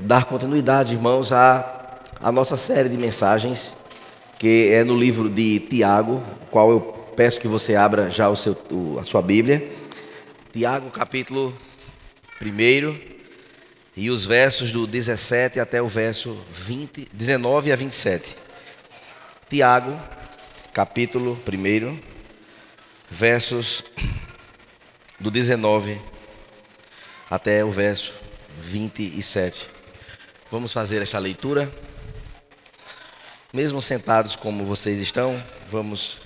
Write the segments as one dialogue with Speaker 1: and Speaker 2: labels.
Speaker 1: dar continuidade, irmãos, à nossa série de mensagens, que é no livro de Tiago, qual eu peço que você abra já a sua Bíblia. Tiago, capítulo 1, e os versos do 17 até o verso 19 a 27. Tiago, capítulo 1, versos do 19 até o verso 27. Vamos fazer esta leitura. Mesmo sentados como vocês estão, vamos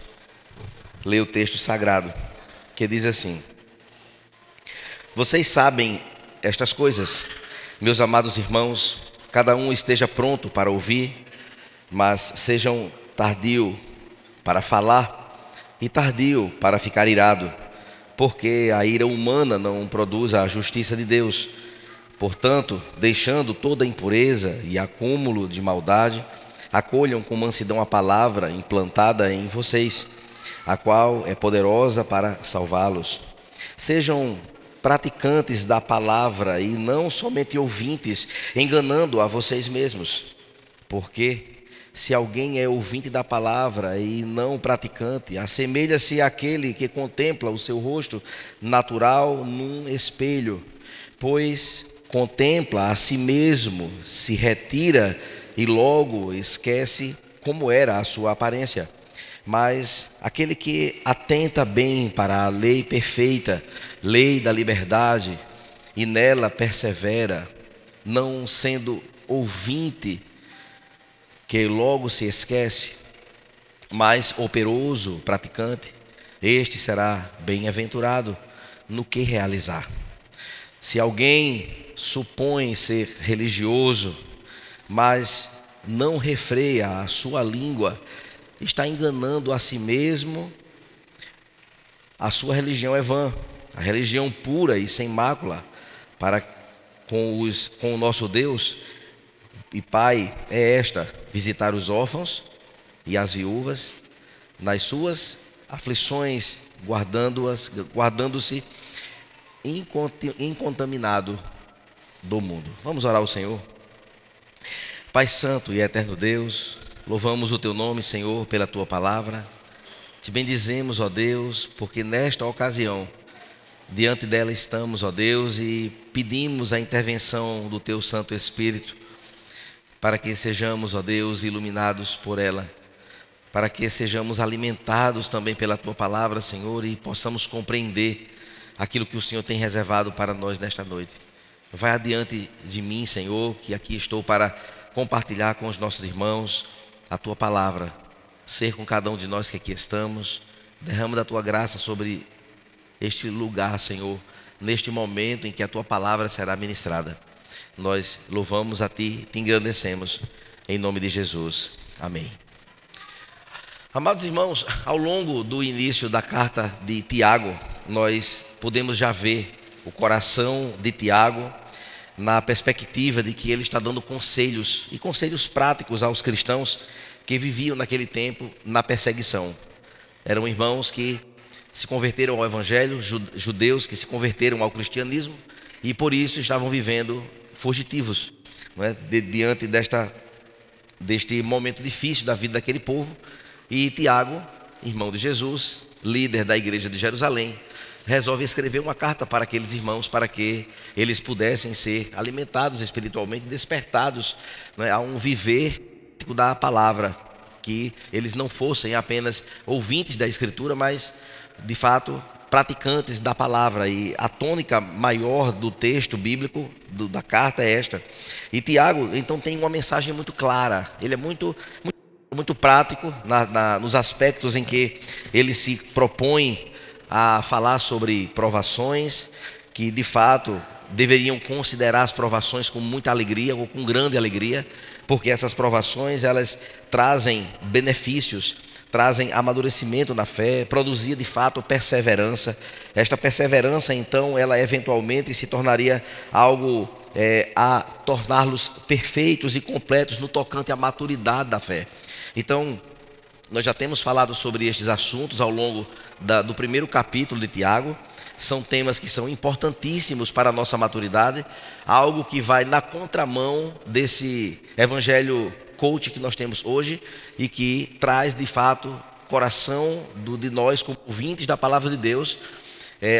Speaker 1: ler o texto sagrado, que diz assim: Vocês sabem estas coisas, meus amados irmãos, cada um esteja pronto para ouvir, mas sejam tardio para falar e tardio para ficar irado, porque a ira humana não produz a justiça de Deus. Portanto, deixando toda impureza e acúmulo de maldade, acolham com mansidão a palavra implantada em vocês, a qual é poderosa para salvá-los. Sejam praticantes da palavra e não somente ouvintes, enganando a vocês mesmos. Porque se alguém é ouvinte da palavra e não praticante, assemelha-se àquele que contempla o seu rosto natural num espelho, pois contempla a si mesmo, se retira e logo esquece como era a sua aparência. Mas aquele que atenta bem para a lei perfeita, lei da liberdade, e nela persevera, não sendo ouvinte, que logo se esquece, mas operoso, praticante, este será bem-aventurado no que realizar. Se alguém supõe ser religioso, mas não refreia a sua língua, está enganando a si mesmo. A sua religião é vã. A religião pura e sem mácula para com o nosso Deus e Pai é esta: visitar os órfãos e as viúvas nas suas aflições, guardando-se incontaminado do mundo. Vamos orar ao Senhor. Pai santo e eterno Deus, louvamos o teu nome, Senhor, pela tua palavra. Te bendizemos, ó Deus, porque nesta ocasião, diante dela estamos, ó Deus, e pedimos a intervenção do teu Santo Espírito, para que sejamos, ó Deus, iluminados por ela, para que sejamos alimentados também pela tua palavra, Senhor, e possamos compreender aquilo que o Senhor tem reservado para nós nesta noite. Vai adiante de mim, Senhor, que aqui estou para compartilhar com os nossos irmãos a tua palavra. Ser com cada um de nós que aqui estamos. Derrama da tua graça sobre este lugar, Senhor, neste momento em que a tua palavra será ministrada. Nós louvamos a ti, te engrandecemos, em nome de Jesus. Amém. Amados irmãos, ao longo do início da carta de Tiago, nós podemos já ver o coração de Tiago na perspectiva de que ele está dando conselhos, e conselhos práticos aos cristãos que viviam naquele tempo na perseguição. Eram irmãos que se converteram ao evangelho, judeus que se converteram ao cristianismo, e por isso estavam vivendo fugitivos, não é? Diante deste momento difícil da vida daquele povo. E Tiago, irmão de Jesus, líder da igreja de Jerusalém, resolve escrever uma carta para aqueles irmãos, para que eles pudessem ser alimentados espiritualmente, despertados, né, a um viver da palavra, que eles não fossem apenas ouvintes da Escritura, mas de fato praticantes da palavra. E a tônica maior do texto bíblico da carta é esta. E Tiago então tem uma mensagem muito clara. Ele é muito prático nos aspectos em que ele se propõe a falar sobre provações, que de fato deveriam considerar as provações com muita alegria, ou com grande alegria, porque essas provações elas trazem benefícios, trazem amadurecimento na fé, produzia de fato perseverança. Esta perseverança então ela eventualmente se tornaria algo a torná-los perfeitos e completos no tocante à maturidade da fé. Então nós já temos falado sobre estes assuntos ao longo do primeiro capítulo de Tiago. são temas que são importantíssimos para a nossa maturidade, algo que vai na contramão desse evangelho coach que nós temos hoje e que traz de fato coração de nós como ouvintes da palavra de Deus,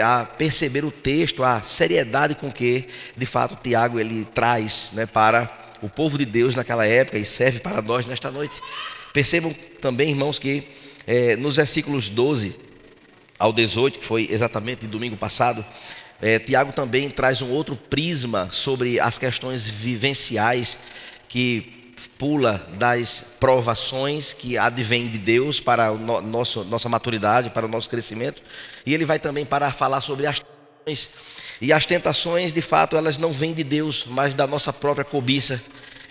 Speaker 1: a perceber o texto, a seriedade com que de fato Tiago ele traz, né, para o povo de Deus naquela época e serve para nós nesta noite. Percebam também, irmãos, que nos versículos 12 ao 18, que foi exatamente de domingo passado, Tiago também traz um outro prisma sobre as questões vivenciais que pula das provações que advêm de Deus para a nossa maturidade, para o nosso crescimento. E ele vai também para falar sobre as tentações. E as tentações, de fato, elas não vêm de Deus, mas da nossa própria cobiça.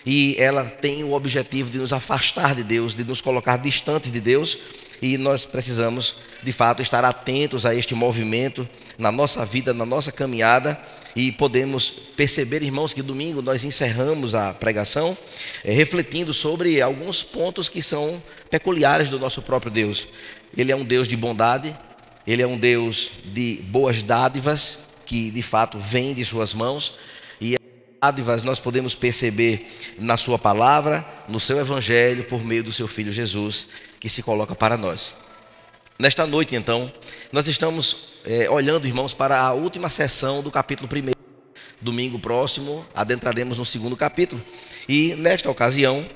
Speaker 1: E ela tem o objetivo de nos afastar de Deus, de nos colocar distantes de Deus. E nós precisamos, de fato, estar atentos a este movimento na nossa vida, na nossa caminhada. E podemos perceber, irmãos, que domingo nós encerramos a pregação refletindo sobre alguns pontos que são peculiares do nosso próprio Deus. Ele é um Deus de bondade, Ele é um Deus de boas dádivas, que de fato vêm de suas mãos. E as dádivas nós podemos perceber na sua palavra, no seu evangelho, por meio do seu Filho Jesus, que se coloca para nós. Nesta noite, então, nós estamos olhando, irmãos, para a última sessão do capítulo 1. Domingo próximo, adentraremos no 2º capítulo. E, nesta ocasião,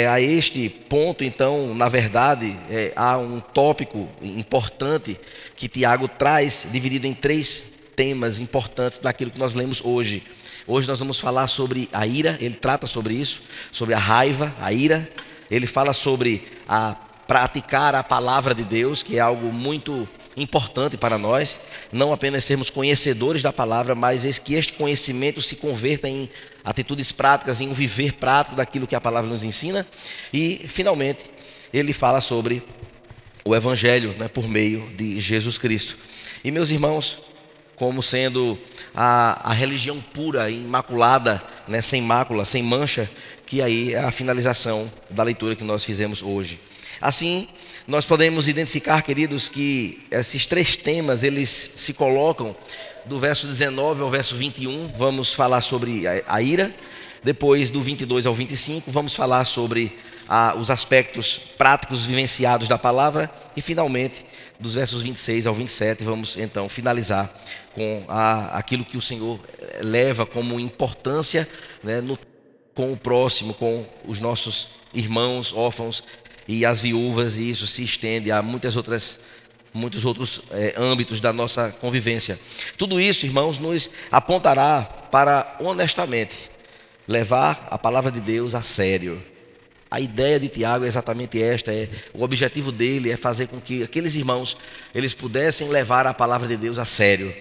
Speaker 1: a este ponto, então, na verdade, há um tópico importante que Tiago traz, dividido em 3 temas importantes daquilo que nós lemos hoje. Hoje nós vamos falar sobre a ira, ele trata sobre isso, sobre a raiva, a ira. Ele fala sobre praticar a palavra de Deus, que é algo muito importante para nós, não apenas sermos conhecedores da palavra, mas que este conhecimento se converta em atitudes práticas, em um viver prático daquilo que a palavra nos ensina. E, finalmente, ele fala sobre o evangelho, né, por meio de Jesus Cristo. E, meus irmãos, como sendo a religião pura, imaculada, né, sem mácula, sem mancha, que aí é a finalização da leitura que nós fizemos hoje. Assim, nós podemos identificar, queridos, que esses 3 temas, eles se colocam do verso 19 ao verso 21, vamos falar sobre a ira. Depois, do 22 ao 25, vamos falar sobre os aspectos práticos vivenciados da palavra. E, finalmente, dos versos 26 ao 27, vamos, então, finalizar com aquilo que o Senhor leva como importância, né, com o próximo, com os nossos irmãos órfãos e as viúvas, e isso se estende a muitos outros âmbitos da nossa convivência. Tudo isso, irmãos, nos apontará para, honestamente, levar a palavra de Deus a sério. A ideia de Tiago é exatamente esta, o objetivo dele é fazer com que aqueles irmãos, eles pudessem levar a palavra de Deus a sério.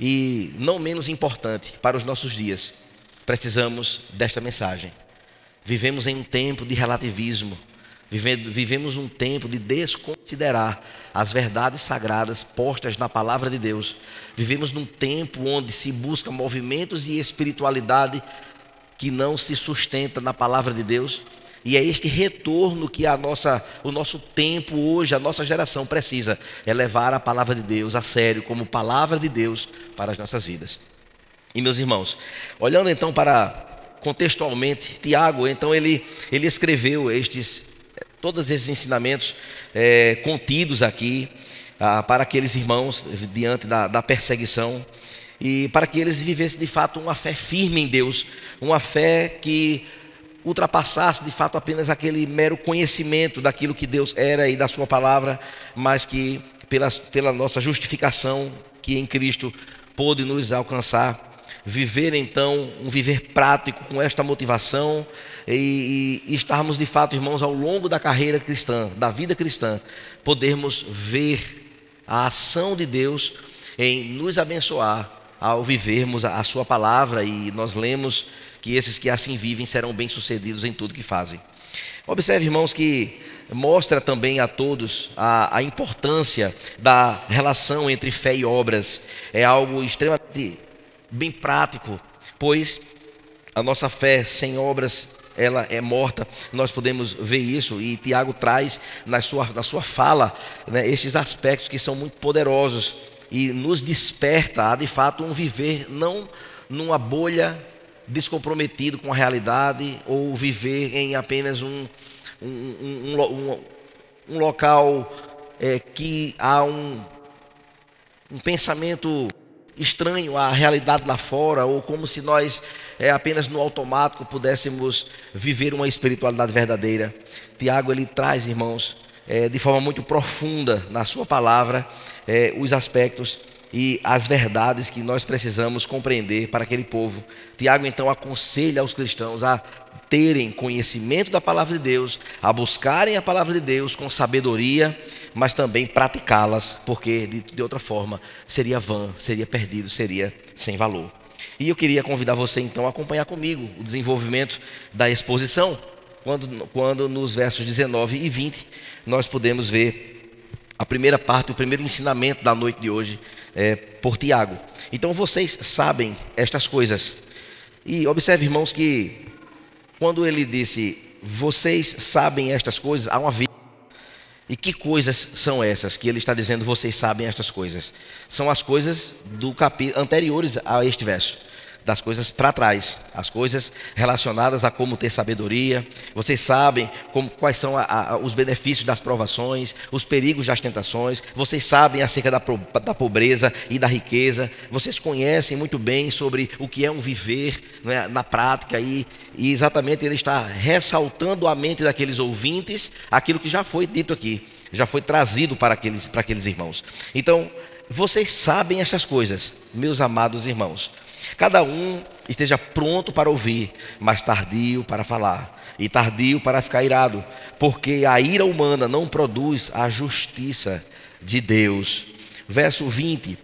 Speaker 1: E, não menos importante, para os nossos dias, precisamos desta mensagem. Vivemos em um tempo de relativismo, vivemos um tempo de desconsiderar as verdades sagradas postas na palavra de Deus. Vivemos num tempo onde se busca movimentos e espiritualidade que não se sustenta na palavra de Deus. E é este retorno que o nosso tempo hoje, a nossa geração precisa, é levar a palavra de Deus a sério, como palavra de Deus para as nossas vidas. E, meus irmãos, olhando então para contextualmente, Tiago, então ele escreveu todos esses ensinamentos contidos aqui para aqueles irmãos diante da perseguição, e para que eles vivessem de fato uma fé firme em Deus, uma fé que ultrapassasse de fato apenas aquele mero conhecimento daquilo que Deus era e da sua palavra, mas que pela nossa justificação que em Cristo pôde nos alcançar, viver então um viver prático com esta motivação e estarmos de fato, irmãos, ao longo da carreira cristã, da vida cristã, podermos ver a ação de Deus em nos abençoar ao vivermos a sua palavra. E nós lemos que esses que assim vivem serão bem-sucedidos em tudo que fazem. Observe, irmãos, que mostra também a todos a importância da relação entre fé e obras. É algo extremamente bem prático, pois a nossa fé sem obras, ela é morta. Nós podemos ver isso, e Tiago traz na sua fala, né, estes aspectos que são muito poderosos. e nos desperta a, de fato, um viver não numa bolha, descomprometido com a realidade, ou viver em apenas um local que há um pensamento estranho à realidade lá fora, ou como se nós apenas no automático pudéssemos viver uma espiritualidade verdadeira. Tiago, ele traz, irmãos, de forma muito profunda na sua palavra, os aspectos e as verdades que nós precisamos compreender para aquele povo. Tiago então aconselha aos cristãos a terem conhecimento da palavra de Deus, a buscarem a palavra de Deus com sabedoria, mas também praticá-las, porque de outra forma seria vã, seria perdido, seria sem valor. E eu queria convidar você então a acompanhar comigo o desenvolvimento da exposição, quando nos versos 19 e 20 nós podemos ver a primeira parte, o primeiro ensinamento da noite de hoje por Tiago. Então vocês sabem estas coisas. E observe, irmãos, que quando ele disse, vocês sabem estas coisas, há uma vírgula. E que coisas são essas que ele está dizendo, vocês sabem estas coisas? São as coisas do capítulo anteriores a este verso, das coisas para trás, as coisas relacionadas a como ter sabedoria. Vocês sabem quais são os benefícios das provações, os perigos das tentações. Vocês sabem acerca da pobreza e da riqueza. Vocês conhecem muito bem sobre o que é um viver, né, na prática, e exatamente ele está ressaltando à mente daqueles ouvintes aquilo que já foi dito aqui, já foi trazido para aqueles irmãos. Então, vocês sabem estas coisas, meus amados irmãos. Cada um esteja pronto para ouvir, mas tardio para falar, e tardio para ficar irado, porque a ira humana não produz a justiça de Deus. Verso 20,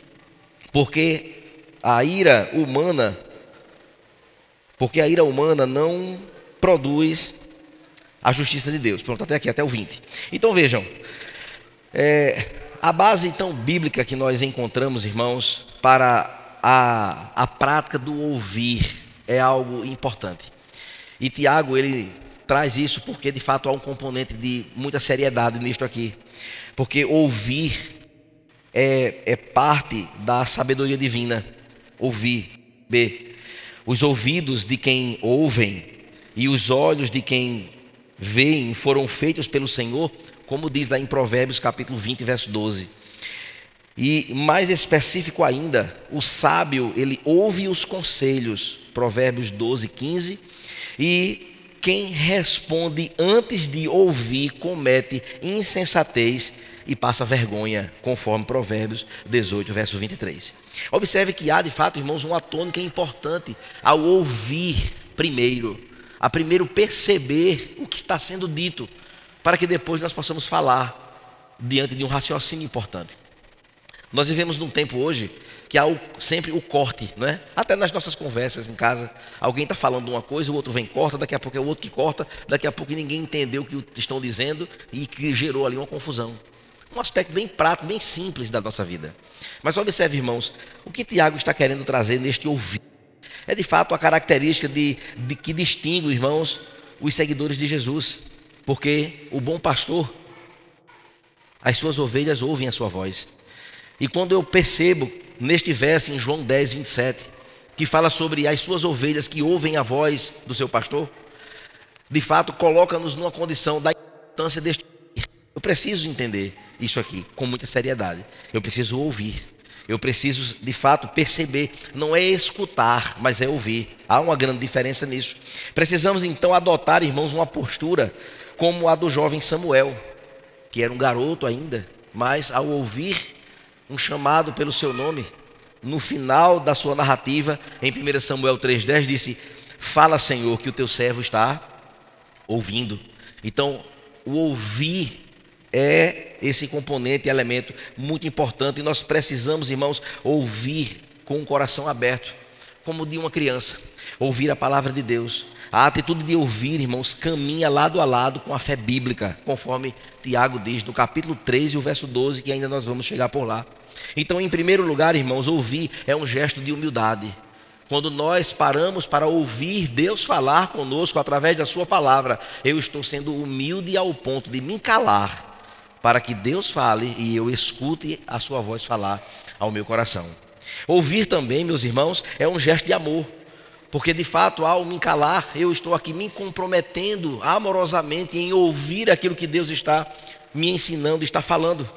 Speaker 1: porque a ira humana não produz a justiça de Deus. Pronto, até aqui, até o 20. Então vejam, a base então bíblica que nós encontramos, irmãos, para a prática do ouvir é algo importante. E Tiago, ele traz isso porque de fato há um componente de muita seriedade nisto aqui. Porque ouvir é parte da sabedoria divina. Ouvir. B. Os ouvidos de quem ouvem e os olhos de quem veem foram feitos pelo Senhor, como diz lá em Provérbios capítulo 20, verso 12. E mais específico ainda, o sábio, ele ouve os conselhos, Provérbios 12, 15, e quem responde antes de ouvir comete insensatez e passa vergonha, conforme Provérbios 18, verso 23. Observe que há de fato, irmãos, uma tônica importante ao ouvir primeiro, a primeiro perceber o que está sendo dito, para que depois nós possamos falar diante de um raciocínio importante. Nós vivemos num tempo hoje que há sempre o corte, não é? Até nas nossas conversas em casa, alguém está falando uma coisa, o outro vem e corta, daqui a pouco é o outro que corta, daqui a pouco ninguém entendeu o que estão dizendo e que gerou ali uma confusão. Um aspecto bem prático, bem simples da nossa vida. Mas observe, irmãos, o que Tiago está querendo trazer neste ouvir é de fato a característica de que distingue, irmãos, os seguidores de Jesus. Porque o bom pastor, as suas ovelhas ouvem a sua voz. E quando eu percebo neste verso em João 10, 27, que fala sobre as suas ovelhas que ouvem a voz do seu pastor, de fato coloca-nos numa condição da importância deste. Eu preciso entender isso aqui com muita seriedade. Eu preciso ouvir. Eu preciso de fato perceber. Não é escutar, mas é ouvir. Há uma grande diferença nisso. Precisamos então adotar, irmãos, uma postura como a do jovem Samuel, que era um garoto ainda, mas ao ouvir um chamado pelo seu nome, no final da sua narrativa, em 1 Samuel 3,10, disse: fala, Senhor, que o teu servo está ouvindo. Então, o ouvir é esse componente, elemento muito importante, e nós precisamos, irmãos, ouvir com o coração aberto, como de uma criança, ouvir a palavra de Deus. A atitude de ouvir, irmãos, caminha lado a lado com a fé bíblica, conforme Tiago diz no capítulo 3 e o verso 12, que ainda nós vamos chegar por lá. Então, em primeiro lugar, irmãos, ouvir é um gesto de humildade. Quando nós paramos para ouvir Deus falar conosco através da sua palavra, eu estou sendo humilde ao ponto de me calar para que Deus fale e eu escute a sua voz falar ao meu coração. Ouvir também, meus irmãos, é um gesto de amor, porque de fato, ao me calar, eu estou aqui me comprometendo amorosamente em ouvir aquilo que Deus está me ensinando, está falando.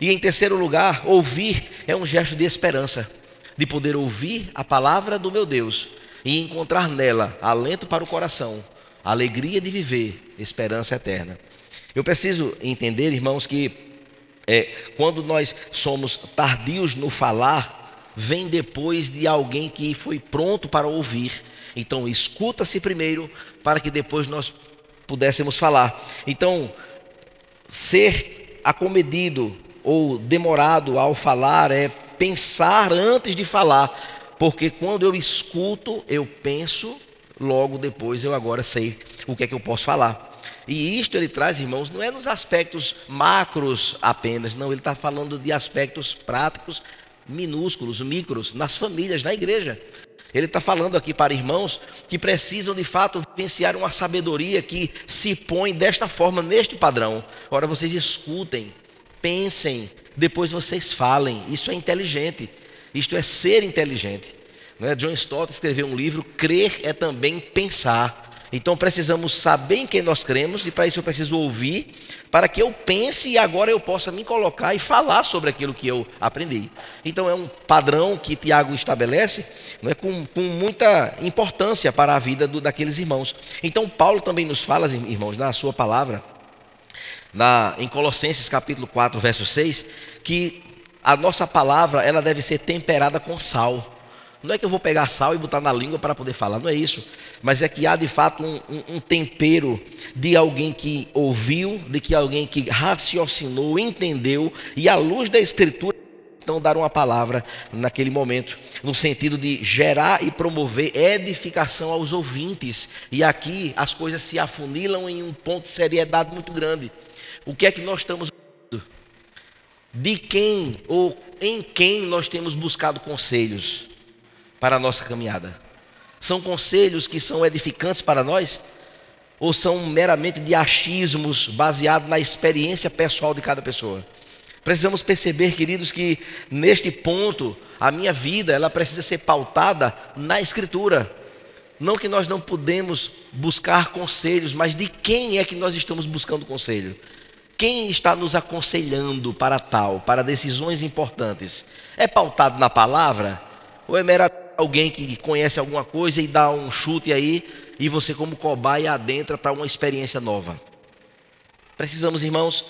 Speaker 1: E em terceiro lugar, ouvir é um gesto de esperança, de poder ouvir a palavra do meu Deus e encontrar nela alento para o coração, alegria de viver, esperança eterna. Eu preciso entender, irmãos, que quando nós somos tardios no falar, vem depois de alguém que foi pronto para ouvir. Então escuta-se primeiro para que depois nós pudéssemos falar. Então, ser acomedido ou demorado ao falar é pensar antes de falar, porque quando eu escuto, eu penso, logo depois eu agora sei o que é que eu posso falar. E isto ele traz, irmãos, não é nos aspectos macros apenas, não, ele está falando de aspectos práticos, minúsculos, micros, nas famílias, na igreja. Ele está falando aqui para irmãos que precisam de fato vivenciar uma sabedoria que se põe desta forma, neste padrão. Ora, vocês escutem, pensem, depois vocês falem. Isso é inteligente, isto é ser inteligente. John Stott escreveu um livro, Crer é também pensar. Então precisamos saber em quem nós cremos, e para isso eu preciso ouvir, para que eu pense e agora eu possa me colocar e falar sobre aquilo que eu aprendi. Então é um padrão que Tiago estabelece, com muita importância para a vida daqueles irmãos. Então Paulo também nos fala, irmãos, na sua palavra, em Colossenses capítulo 4, verso 6, que a nossa palavra ela deve ser temperada com sal. Não é que eu vou pegar sal e botar na língua para poder falar, não é isso. Mas é que há de fato um tempero de alguém que ouviu, de que alguém que raciocinou, entendeu, e à luz da Escritura, então dar uma palavra naquele momento, no sentido de gerar e promover edificação aos ouvintes. E aqui as coisas se afunilam em um ponto de seriedade muito grande. O que é que nós estamos ouvindo? De quem ou em quem nós temos buscado conselhos para a nossa caminhada? São conselhos que são edificantes para nós? Ou são meramente de achismos baseados na experiência pessoal de cada pessoa? Precisamos perceber, queridos, que neste ponto a minha vida ela precisa ser pautada na Escritura. Não que nós não podemos buscar conselhos, mas de quem é que nós estamos buscando conselho? Quem está nos aconselhando para tal, para decisões importantes? É pautado na palavra? Ou é meramente alguém que conhece alguma coisa e dá um chute aí e você como cobaia adentra para uma experiência nova? Precisamos, irmãos,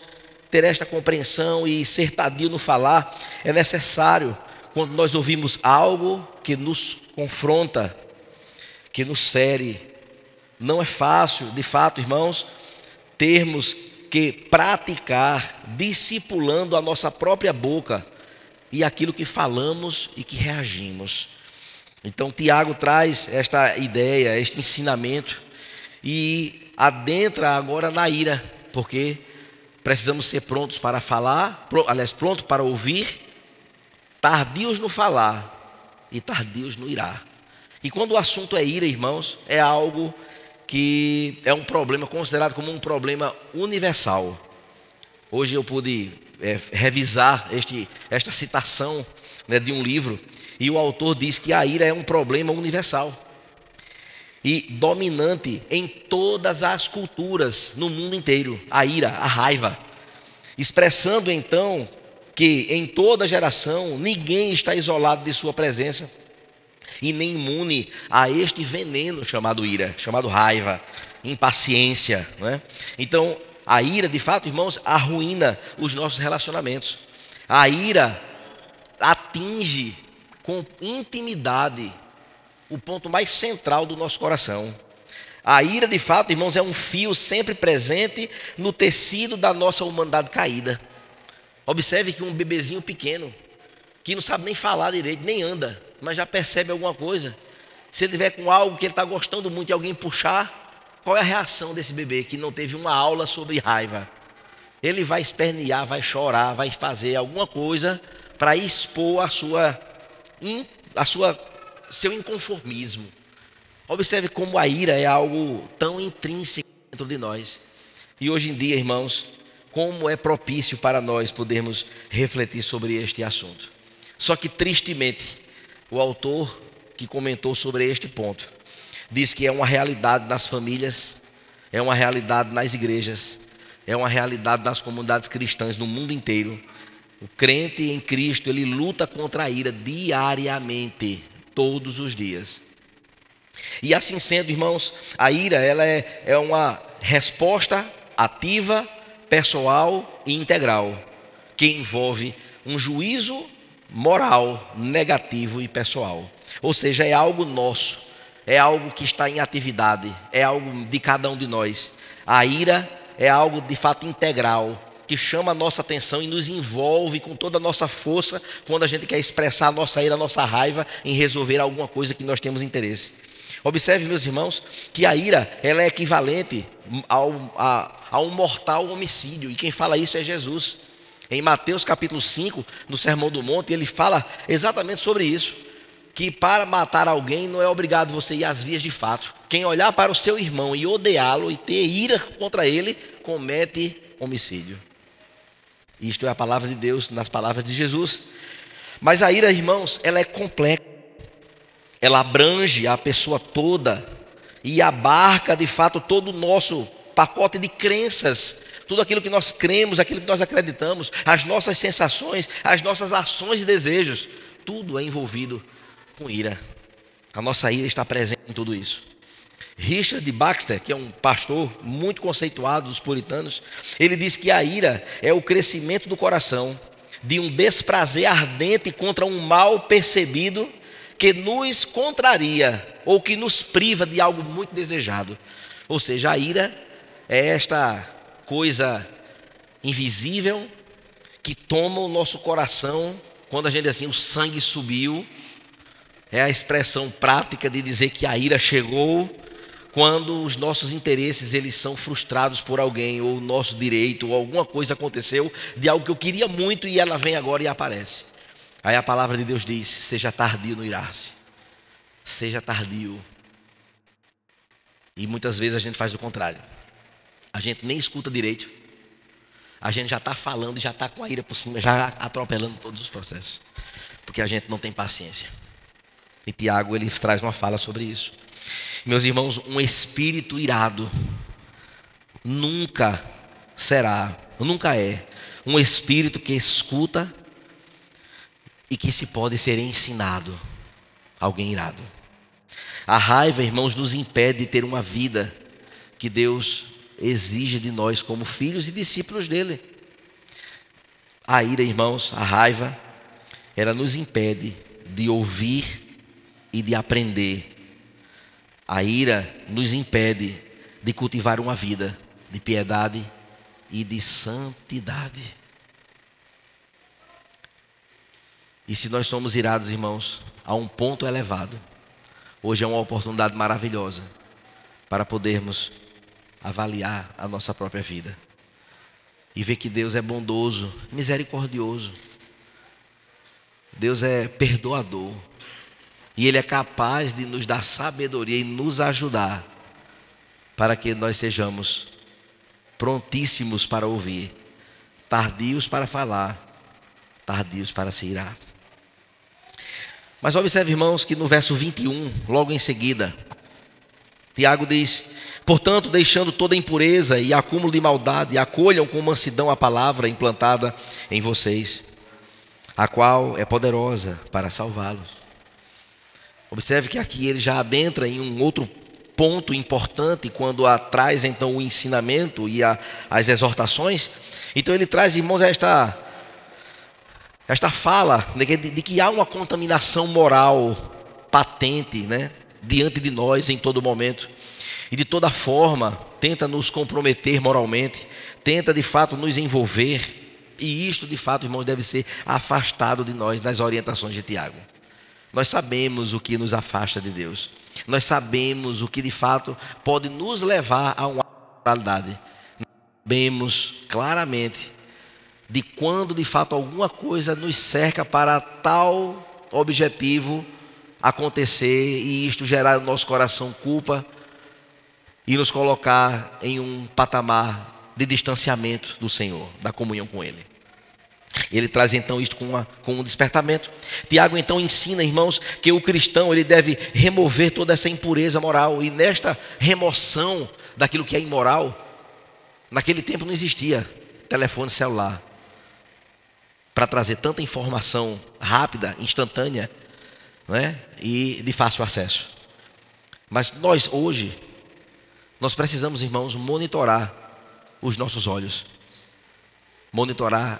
Speaker 1: ter esta compreensão e ser tardio no falar. É necessário quando nós ouvimos algo que nos confronta, que nos fere. Não é fácil, de fato, irmãos, termos que praticar discipulando a nossa própria boca e aquilo que falamos e que reagimos. Então Tiago traz esta ideia, este ensinamento e adentra agora na ira, porque precisamos ser prontos para falar, prontos para ouvir, tardios no falar e tardios no irar. E quando o assunto é ira, irmãos, é algo que é um problema considerado como um problema universal. Hoje eu pude revisar esta citação, de um livro, e o autor diz que a ira é um problema universal e dominante em todas as culturas no mundo inteiro. A ira, a raiva, expressando então que em toda geração ninguém está isolado de sua presença e nem imune a este veneno chamado ira, chamado raiva, impaciência, não é? Então a ira, de fato, irmãos, arruína os nossos relacionamentos. A ira atinge com intimidade o ponto mais central do nosso coração. A ira, de fato, irmãos, é um fio sempre presente no tecido da nossa humanidade caída. Observe que um bebezinho pequeno, que não sabe nem falar direito, nem anda, mas já percebe alguma coisa. Se ele tiver com algo que ele está gostando muito e alguém puxar, qual é a reação desse bebê que não teve uma aula sobre raiva? Ele vai espernear, vai chorar, vai fazer alguma coisa para expor seu inconformismo. Observe como a ira é algo tão intrínseco dentro de nós. E hoje em dia, irmãos, como é propício para nós podermos refletir sobre este assunto. Só que, tristemente, o autor que comentou sobre este ponto diz que é uma realidade nas famílias, é uma realidade nas igrejas, é uma realidade nas comunidades cristãs no mundo inteiro. O crente em Cristo, ele luta contra a ira diariamente, todos os dias. E assim sendo, irmãos, a ira ela é uma resposta ativa, pessoal e integral, que envolve um juízo moral, negativo e pessoal. Ou seja, é algo nosso, é algo que está em atividade, é algo de cada um de nós. A ira é algo de fato integral, que chama a nossa atenção e nos envolve com toda a nossa força quando a gente quer expressar a nossa ira, a nossa raiva em resolver alguma coisa que nós temos interesse. Observe, meus irmãos, que a ira ela é equivalente a um mortal homicídio, e quem fala isso é Jesus. Em Mateus capítulo 5, no Sermão do Monte, ele fala exatamente sobre isso, que para matar alguém não é obrigado você ir às vias de fato. Quem olhar para o seu irmão e odiá-lo e ter ira contra ele, comete homicídio. Isto é a palavra de Deus, nas palavras de Jesus. Mas a ira, irmãos, ela é complexa. Ela abrange a pessoa toda e abarca, de fato, todo o nosso pacote de crenças. Tudo aquilo que nós cremos, aquilo que nós acreditamos, as nossas sensações, as nossas ações e desejos. Tudo é envolvido com ira. A nossa ira está presente em tudo isso. Richard Baxter, que é um pastor muito conceituado dos puritanos, ele diz que a ira é o crescimento do coração de um desprazer ardente contra um mal percebido que nos contraria ou que nos priva de algo muito desejado. Ou seja, a ira é esta coisa invisível que toma o nosso coração quando a gente diz assim, o sangue subiu. É a expressão prática de dizer que a ira chegou quando os nossos interesses eles são frustrados por alguém, ou o nosso direito, ou alguma coisa aconteceu de algo que eu queria muito e ela vem agora e aparece. Aí a palavra de Deus diz, seja tardio no irar-se. Seja tardio. E muitas vezes a gente faz o contrário. A gente nem escuta direito. A gente já está falando, já está com a ira por cima, já atropelando todos os processos. Porque a gente não tem paciência. E Tiago ele traz uma fala sobre isso. Meus irmãos, um espírito irado nunca é um espírito que escuta e que se pode ser ensinado. Alguém irado. A raiva, irmãos, nos impede de ter uma vida que Deus exige de nós como filhos e discípulos dele. A ira, irmãos, a raiva, ela nos impede de ouvir e de aprender. A ira nos impede de cultivar uma vida de piedade e de santidade. E se nós somos irados, irmãos, a um ponto elevado, hoje é uma oportunidade maravilhosa para podermos avaliar a nossa própria vida e ver que Deus é bondoso, misericordioso. Deus é perdoador. E Ele é capaz de nos dar sabedoria e nos ajudar para que nós sejamos prontíssimos para ouvir, tardios para falar, tardios para se irar. Mas observe, irmãos, que no verso 21, logo em seguida, Tiago diz, portanto, deixando toda impureza e acúmulo de maldade, acolham com mansidão a palavra implantada em vocês, a qual é poderosa para salvá-los. Observe que aqui ele já adentra em um outro ponto importante, quando traz então o ensinamento e as exortações. Então ele traz, irmãos, esta fala de que há uma contaminação moral patente, né, diante de nós em todo momento. E de toda forma tenta nos comprometer moralmente, tenta de fato nos envolver. E isto de fato, irmãos, deve ser afastado de nós nas orientações de Tiago. Nós sabemos o que nos afasta de Deus. Nós sabemos o que de fato pode nos levar a uma moralidade. Nós sabemos claramente de quando de fato alguma coisa nos cerca para tal objetivo acontecer e isto gerar no nosso coração culpa e nos colocar em um patamar de distanciamento do Senhor, da comunhão com Ele. Ele traz então isto com um despertamento. Tiago então ensina, irmãos, que o cristão ele deve remover toda essa impureza moral. E nesta remoção daquilo que é imoral, naquele tempo não existia telefone celular para trazer tanta informação rápida, instantânea, né? E de fácil acesso. Mas nós hoje, nós precisamos, irmãos, monitorar os nossos olhos. Monitorar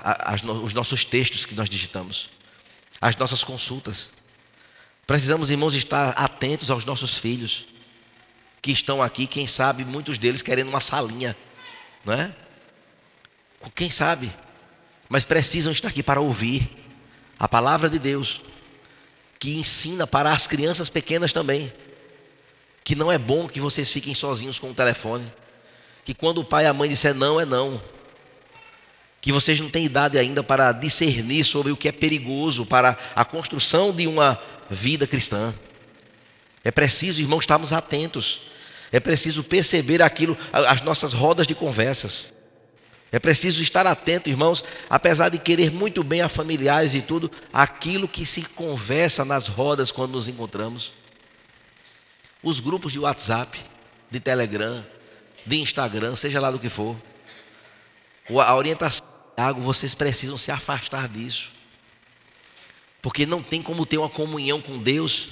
Speaker 1: os nossos textos que nós digitamos, as nossas consultas. Precisamos, irmãos, estar atentos aos nossos filhos, que estão aqui, quem sabe, muitos deles querendo uma salinha, não é? Quem sabe, mas precisam estar aqui para ouvir a palavra de Deus, que ensina para as crianças pequenas também, que não é bom que vocês fiquem sozinhos com o telefone, que quando o pai e a mãe disser não, é não. Que vocês não têm idade ainda para discernir sobre o que é perigoso para a construção de uma vida cristã. É preciso, irmãos, estarmos atentos. É preciso perceber aquilo, as nossas rodas de conversas. É preciso estar atento, irmãos, apesar de querer muito bem a familiares e tudo, aquilo que se conversa nas rodas quando nos encontramos. Os grupos de WhatsApp, de Telegram, de Instagram, seja lá do que for. A orientação de Tiago, vocês precisam se afastar disso. Porque não tem como ter uma comunhão com Deus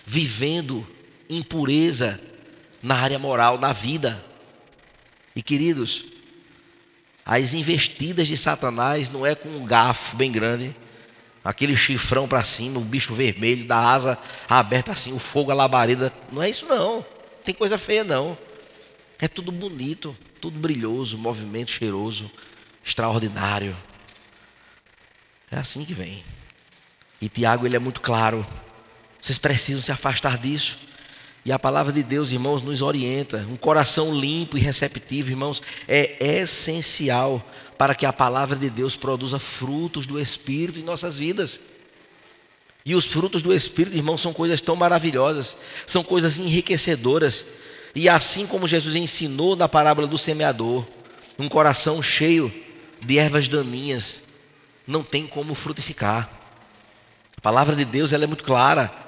Speaker 1: vivendo impureza na área moral, na vida. E queridos, as investidas de Satanás não é com um garfo bem grande, aquele chifrão para cima, o bicho vermelho, da asa aberta assim, o fogo, a labareda. Não é isso não, não tem coisa feia não. É tudo bonito, tudo brilhoso, movimento cheiroso, extraordinário. É assim que vem. E Tiago, ele é muito claro. Vocês precisam se afastar disso. E a palavra de Deus, irmãos, nos orienta. Um coração limpo e receptivo, irmãos, é essencial para que a palavra de Deus produza frutos do Espírito em nossas vidas. E os frutos do Espírito, irmãos, são coisas tão maravilhosas, são coisas enriquecedoras. E assim como Jesus ensinou na parábola do semeador, um coração cheio de ervas daninhas não tem como frutificar. A palavra de Deus, ela é muito clara.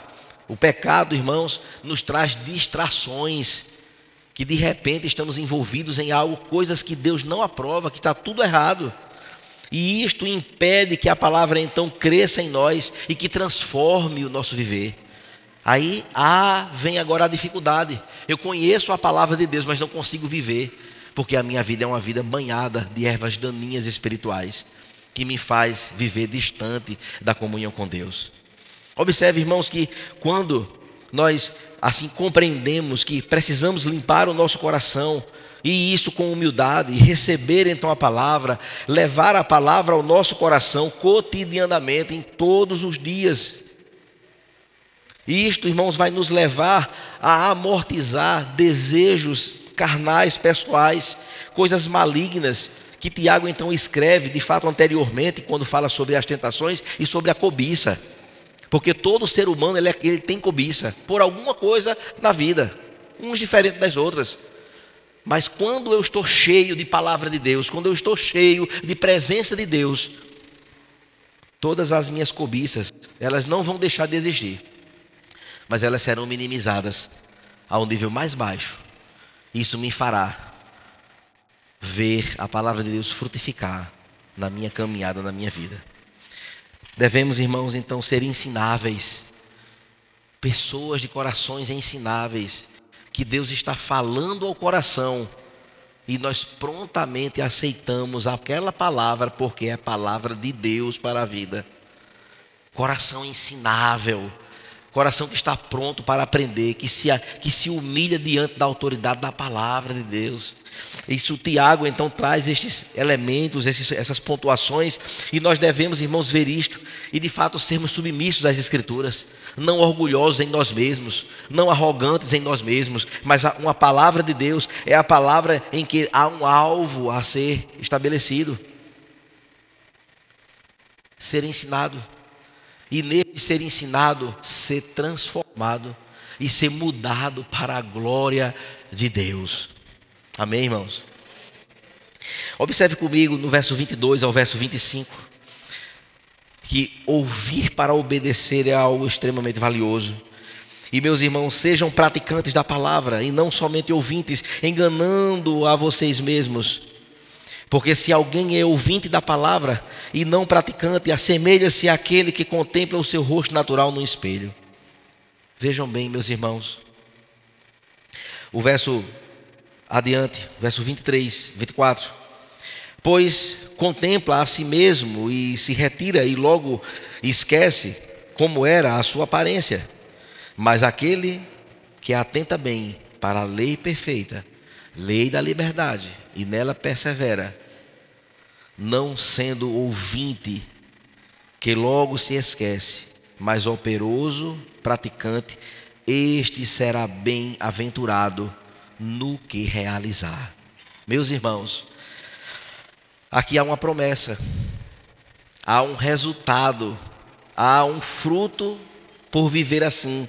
Speaker 1: O pecado, irmãos, nos traz distrações, que de repente estamos envolvidos em algo, coisas que Deus não aprova, que está tudo errado. E isto impede que a palavra então cresça em nós e que transforme o nosso viver. Aí vem agora a dificuldade. Eu conheço a palavra de Deus, mas não consigo viver, porque a minha vida é uma vida banhada de ervas daninhas espirituais, que me faz viver distante da comunhão com Deus. Observe, irmãos, que quando nós assim compreendemos que precisamos limpar o nosso coração, e isso com humildade, e receber então a palavra, levar a palavra ao nosso coração cotidianamente, em todos os dias. E isto, irmãos, vai nos levar a amortizar desejos carnais, pessoais, coisas malignas, que Tiago então escreve, de fato, anteriormente, quando fala sobre as tentações e sobre a cobiça. Porque todo ser humano ele tem cobiça por alguma coisa na vida, uns diferentes das outras. Mas quando eu estou cheio de palavra de Deus, quando eu estou cheio de presença de Deus, todas as minhas cobiças, elas não vão deixar de existir, mas elas serão minimizadas a um nível mais baixo. Isso me fará ver a palavra de Deus frutificar na minha caminhada, na minha vida. Devemos, irmãos, então ser ensináveis, pessoas de corações ensináveis, que Deus está falando ao coração e nós prontamente aceitamos aquela palavra porque é a palavra de Deus para a vida. Coração ensinável, coração que está pronto para aprender, que se humilha diante da autoridade da palavra de Deus. Isso Tiago então traz estes elementos, essas pontuações, e nós devemos, irmãos, ver isto e de fato sermos submissos às Escrituras, não orgulhosos em nós mesmos, não arrogantes em nós mesmos, mas uma palavra de Deus é a palavra em que há um alvo a ser estabelecido, ser ensinado, e nele ser ensinado, ser transformado e ser mudado para a glória de Deus. Amém, irmãos? Observe comigo no verso 22 ao verso 25, que ouvir para obedecer é algo extremamente valioso. E meus irmãos, sejam praticantes da palavra e não somente ouvintes, enganando a vocês mesmos. Porque se alguém é ouvinte da palavra e não praticante, assemelha-se àquele que contempla o seu rosto natural no espelho. Vejam bem, meus irmãos, o verso adiante, verso 23, 24. Pois contempla a si mesmo e se retira e logo esquece como era a sua aparência. Mas aquele que atenta bem para a lei perfeita, lei da liberdade, e nela persevera, não sendo ouvinte que logo se esquece, mas operoso, praticante, este será bem-aventurado no que realizar. Meus irmãos, aqui há uma promessa, há um resultado, há um fruto por viver assim,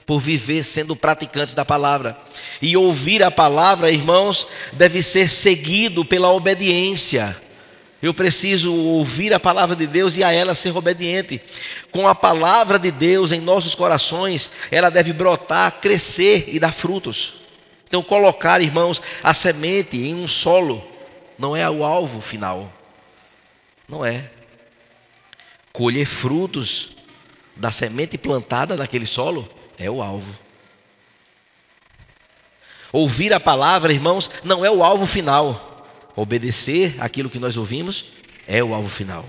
Speaker 1: por viver sendo praticantes da palavra. E ouvir a palavra, irmãos, deve ser seguido pela obediência. Eu preciso ouvir a palavra de Deus e a ela ser obediente. Com a palavra de Deus em nossos corações, ela deve brotar, crescer e dar frutos. Então, colocar, irmãos, a semente em um solo não é o alvo final. Não é. Colher frutos da semente plantada naquele solo é o alvo. Ouvir a palavra, irmãos, não é o alvo final. Obedecer aquilo que nós ouvimos é o alvo final.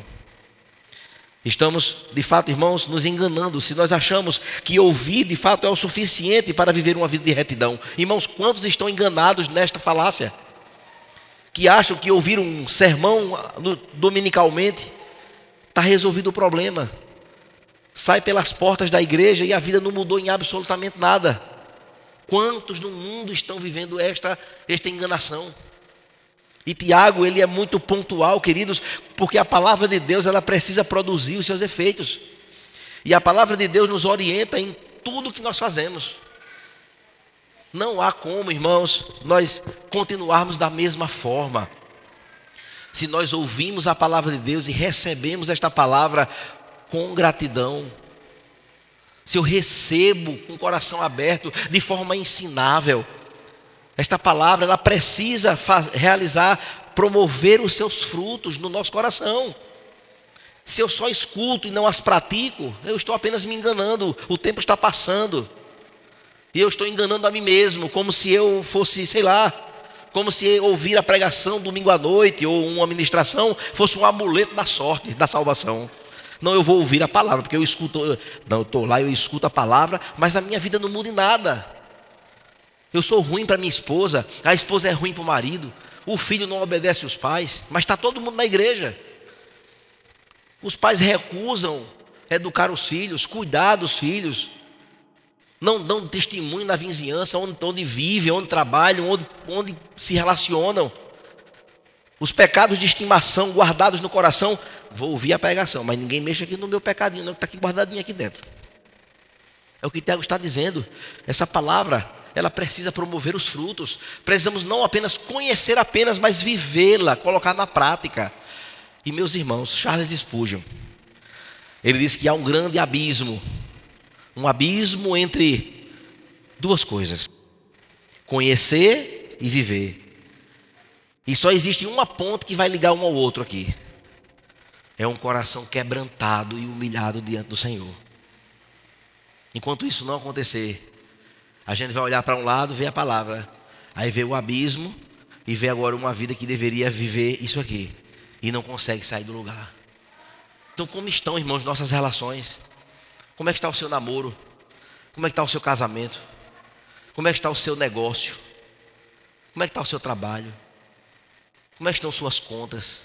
Speaker 1: Estamos, de fato, irmãos, nos enganando se nós achamos que ouvir, de fato, é o suficiente para viver uma vida de retidão. Irmãos, quantos estão enganados nesta falácia? Que acham que ouvir um sermão dominicalmente está resolvido o problema. Sai pelas portas da igreja e a vida não mudou em absolutamente nada. Quantos no mundo estão vivendo esta enganação? E Tiago, ele é muito pontual, queridos, porque a palavra de Deus, ela precisa produzir os seus efeitos. E a palavra de Deus nos orienta em tudo que nós fazemos. Não há como, irmãos, nós continuarmos da mesma forma. Se nós ouvimos a palavra de Deus e recebemos esta palavra com gratidão, se eu recebo com o coração aberto, de forma ensinável, esta palavra, ela precisa realizar, promover os seus frutos no nosso coração. Se eu só escuto e não as pratico, eu estou apenas me enganando, o tempo está passando. E eu estou enganando a mim mesmo, como se eu fosse, sei lá, como se ouvir a pregação domingo à noite ou uma ministração fosse um amuleto da sorte, da salvação. Não, eu vou ouvir a palavra, porque eu estou lá, eu escuto a palavra, mas a minha vida não muda em nada. Eu sou ruim para minha esposa, a esposa é ruim para o marido, o filho não obedece os pais, mas está todo mundo na igreja. Os pais recusam educar os filhos, cuidar dos filhos, não dão testemunho na vizinhança, onde vivem, onde trabalham, onde se relacionam. Os pecados de estimação guardados no coração, vou ouvir a pregação, mas ninguém mexe aqui no meu pecadinho, não, que está aqui guardadinho aqui dentro. É o que Tiago está dizendo. Essa palavra, ela precisa promover os frutos. Precisamos não apenas conhecer mas vivê-la, colocar na prática. E meus irmãos, Charles Spurgeon, ele diz que há um grande abismo, um abismo entre duas coisas: conhecer e viver. E só existe uma ponte que vai ligar um ao outro aqui. É um coração quebrantado e humilhado diante do Senhor. Enquanto isso não acontecer, a gente vai olhar para um lado, ver a palavra, aí vê o abismo e vê agora uma vida que deveria viver isso aqui e não consegue sair do lugar. Então, como estão, irmãos, nossas relações? Como é que está o seu namoro? Como é que está o seu casamento? Como é que está o seu negócio? Como é que está o seu trabalho? Como é que estão suas contas?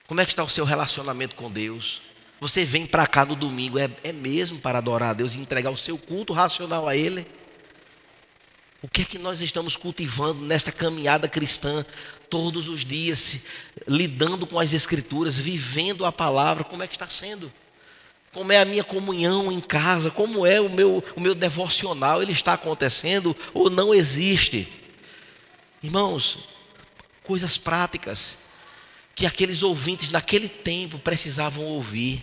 Speaker 1: Como é que está o seu relacionamento com Deus? Você vem para cá no domingo, é mesmo para adorar a Deus e entregar o seu culto racional a Ele? O que é que nós estamos cultivando nesta caminhada cristã, todos os dias, lidando com as Escrituras, vivendo a palavra? Como é que está sendo? Como é a minha comunhão em casa? Como é o meu devocional? Ele está acontecendo ou não existe? Irmãos, Coisas práticas que aqueles ouvintes naquele tempo precisavam ouvir.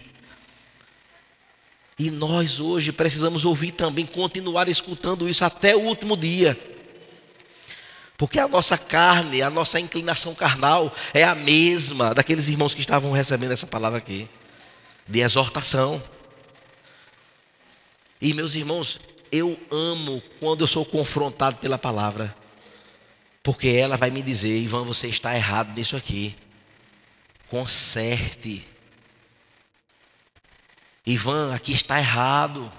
Speaker 1: E nós hoje precisamos ouvir também, continuar escutando isso até o último dia. Porque a nossa carne, a nossa inclinação carnal é a mesma daqueles irmãos que estavam recebendo essa palavra aqui, de exortação. E meus irmãos, eu amo quando eu sou confrontado pela palavra, porque ela vai me dizer: Ivan, você está errado nisso aqui, conserte. Ivan, aqui está errado.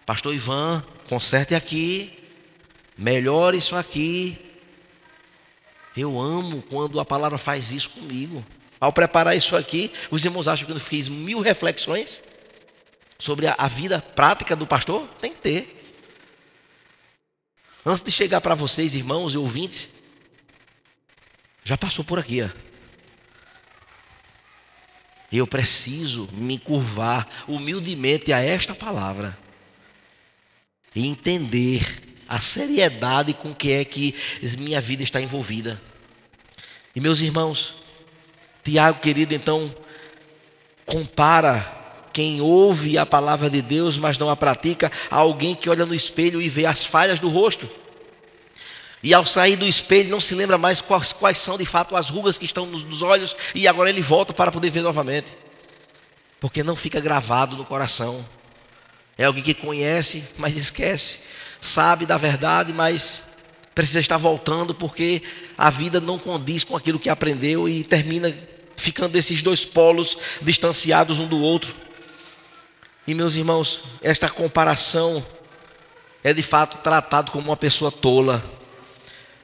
Speaker 1: Pastor Ivan, conserte aqui, melhore isso aqui. Eu amo quando a palavra faz isso comigo. Ao preparar isso aqui, os irmãos acham que eu fiz 1000 reflexões sobre a vida prática do pastor? Tem que ter. Antes de chegar para vocês, irmãos e ouvintes, já passou por aqui, ó. Eu preciso me curvar humildemente a esta palavra e entender a seriedade com que é que minha vida está envolvida. E meus irmãos, Tiago querido, então, compara quem ouve a palavra de Deus, mas não a pratica, a alguém que olha no espelho e vê as falhas do rosto. E ao sair do espelho não se lembra mais quais são de fato as rugas que estão nos olhos, e agora ele volta para poder ver novamente. Porque não fica gravado no coração. É alguém que conhece, mas esquece. Sabe da verdade, mas precisa estar voltando, porque a vida não condiz com aquilo que aprendeu e termina ficando esses dois polos distanciados um do outro. E meus irmãos, esta comparação é de fato tratado como uma pessoa tola,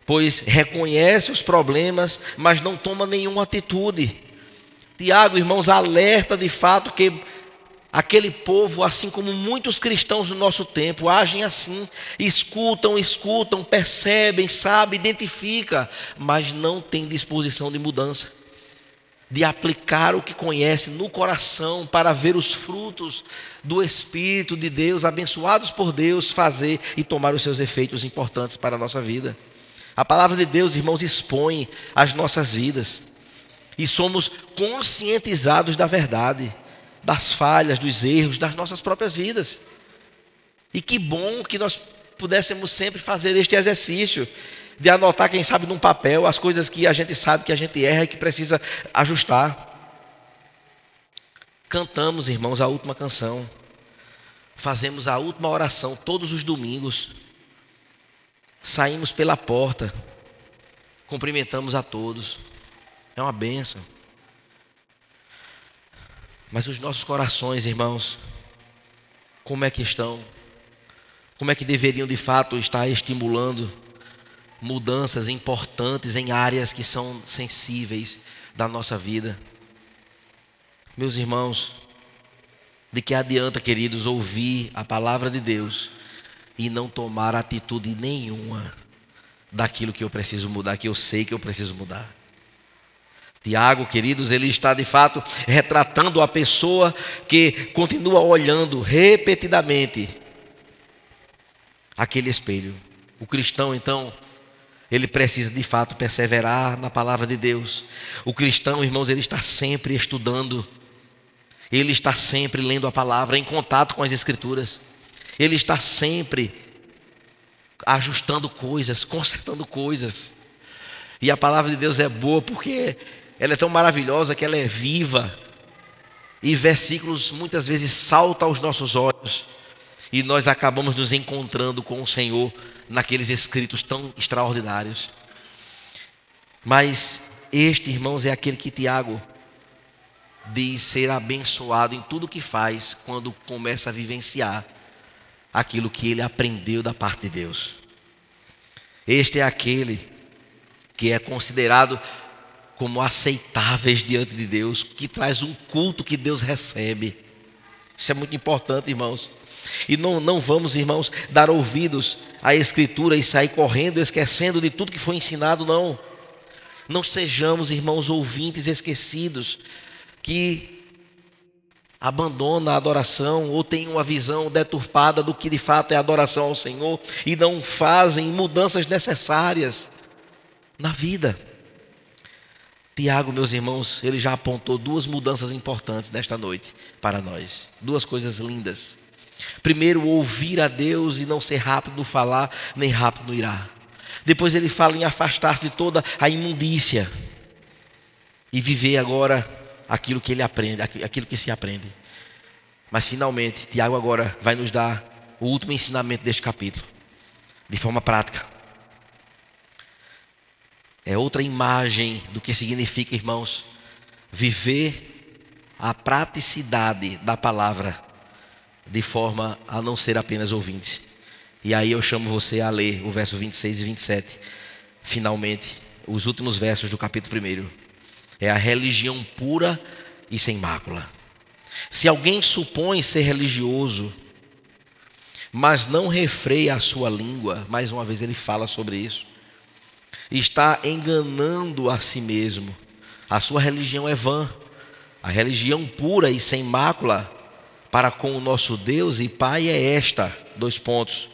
Speaker 1: pois reconhece os problemas, mas não toma nenhuma atitude. Tiago, irmãos, alerta de fato que aquele povo, assim como muitos cristãos no nosso tempo, agem assim: escutam, percebem, sabem, identificam, mas não têm disposição de mudança, de aplicar o que conhece no coração para ver os frutos do Espírito de Deus, abençoados por Deus, fazer e tomar os seus efeitos importantes para a nossa vida. A palavra de Deus, irmãos, expõe as nossas vidas e somos conscientizados da verdade, das falhas, dos erros das nossas próprias vidas. E que bom que nós pudéssemos sempre fazer este exercício de anotar, quem sabe, num papel as coisas que a gente sabe que a gente erra e que precisa ajustar. Cantamos, irmãos, a última canção, fazemos a última oração todos os domingos, saímos pela porta, cumprimentamos a todos, é uma bênção. Mas os nossos corações, irmãos, como é que estão? Como é que deveriam de fato estar estimulando mudanças importantes em áreas que são sensíveis da nossa vida? Meus irmãos, de que adianta, queridos, ouvir a palavra de Deus e não tomar atitude nenhuma daquilo que eu preciso mudar, que eu sei que eu preciso mudar? Tiago, queridos, ele está de fato retratando a pessoa que continua olhando repetidamente aquele espelho. O cristão, então, ele precisa de fato perseverar na palavra de Deus. O cristão, irmãos, ele está sempre estudando, ele está sempre lendo a palavra, em contato com as Escrituras, ele está sempre ajustando coisas, consertando coisas. E a palavra de Deus é boa porque ela é tão maravilhosa que ela é viva, e versículos muitas vezes saltam aos nossos olhos, e nós acabamos nos encontrando com o Senhor naqueles escritos tão extraordinários. Mas este, irmãos, é aquele que Tiago diz ser abençoado em tudo que faz, quando começa a vivenciar aquilo que ele aprendeu da parte de Deus. Este é aquele que é considerado como aceitáveis diante de Deus, que traz um culto que Deus recebe. Isso é muito importante, irmãos. E não vamos, irmãos, dar ouvidos à Escritura e sair correndo, esquecendo de tudo que foi ensinado, não. Não sejamos, irmãos, ouvintes esquecidos, que abandonam a adoração ou têm uma visão deturpada do que de fato é adoração ao Senhor e não fazem mudanças necessárias na vida. Tiago, meus irmãos, ele já apontou duas mudanças importantes nesta noite para nós. Duas coisas lindas. Primeiro, ouvir a Deus e não ser rápido no falar, nem rápido no irar. Depois ele fala em afastar-se de toda a imundícia e viver agora aquilo que ele aprende, aquilo que se aprende. Mas finalmente, Tiago agora vai nos dar o último ensinamento deste capítulo, de forma prática. É outra imagem do que significa, irmãos, viver a praticidade da palavra de forma a não ser apenas ouvintes. E aí eu chamo você a ler o verso 26 e 27, finalmente, os últimos versos do capítulo 1. É a religião pura e sem mácula. Se alguém supõe ser religioso, mas não refreia a sua língua, mais uma vez ele fala sobre isso, está enganando a si mesmo. A sua religião é vã. A religião pura e sem mácula para com o nosso Deus e Pai é esta, 2 pontos: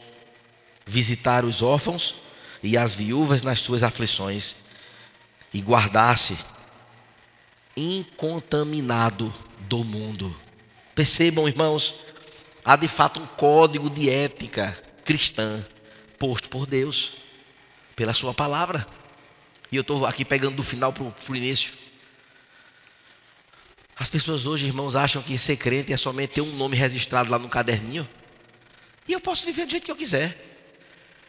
Speaker 1: visitar os órfãos e as viúvas nas suas aflições e guardar-se incontaminado do mundo. Percebam, irmãos, há de fato um código de ética cristã posto por Deus, pela sua palavra. E eu estou aqui pegando do final para o início. As pessoas hoje, irmãos, acham que ser crente é somente ter um nome registrado lá no caderninho. E eu posso viver do jeito que eu quiser.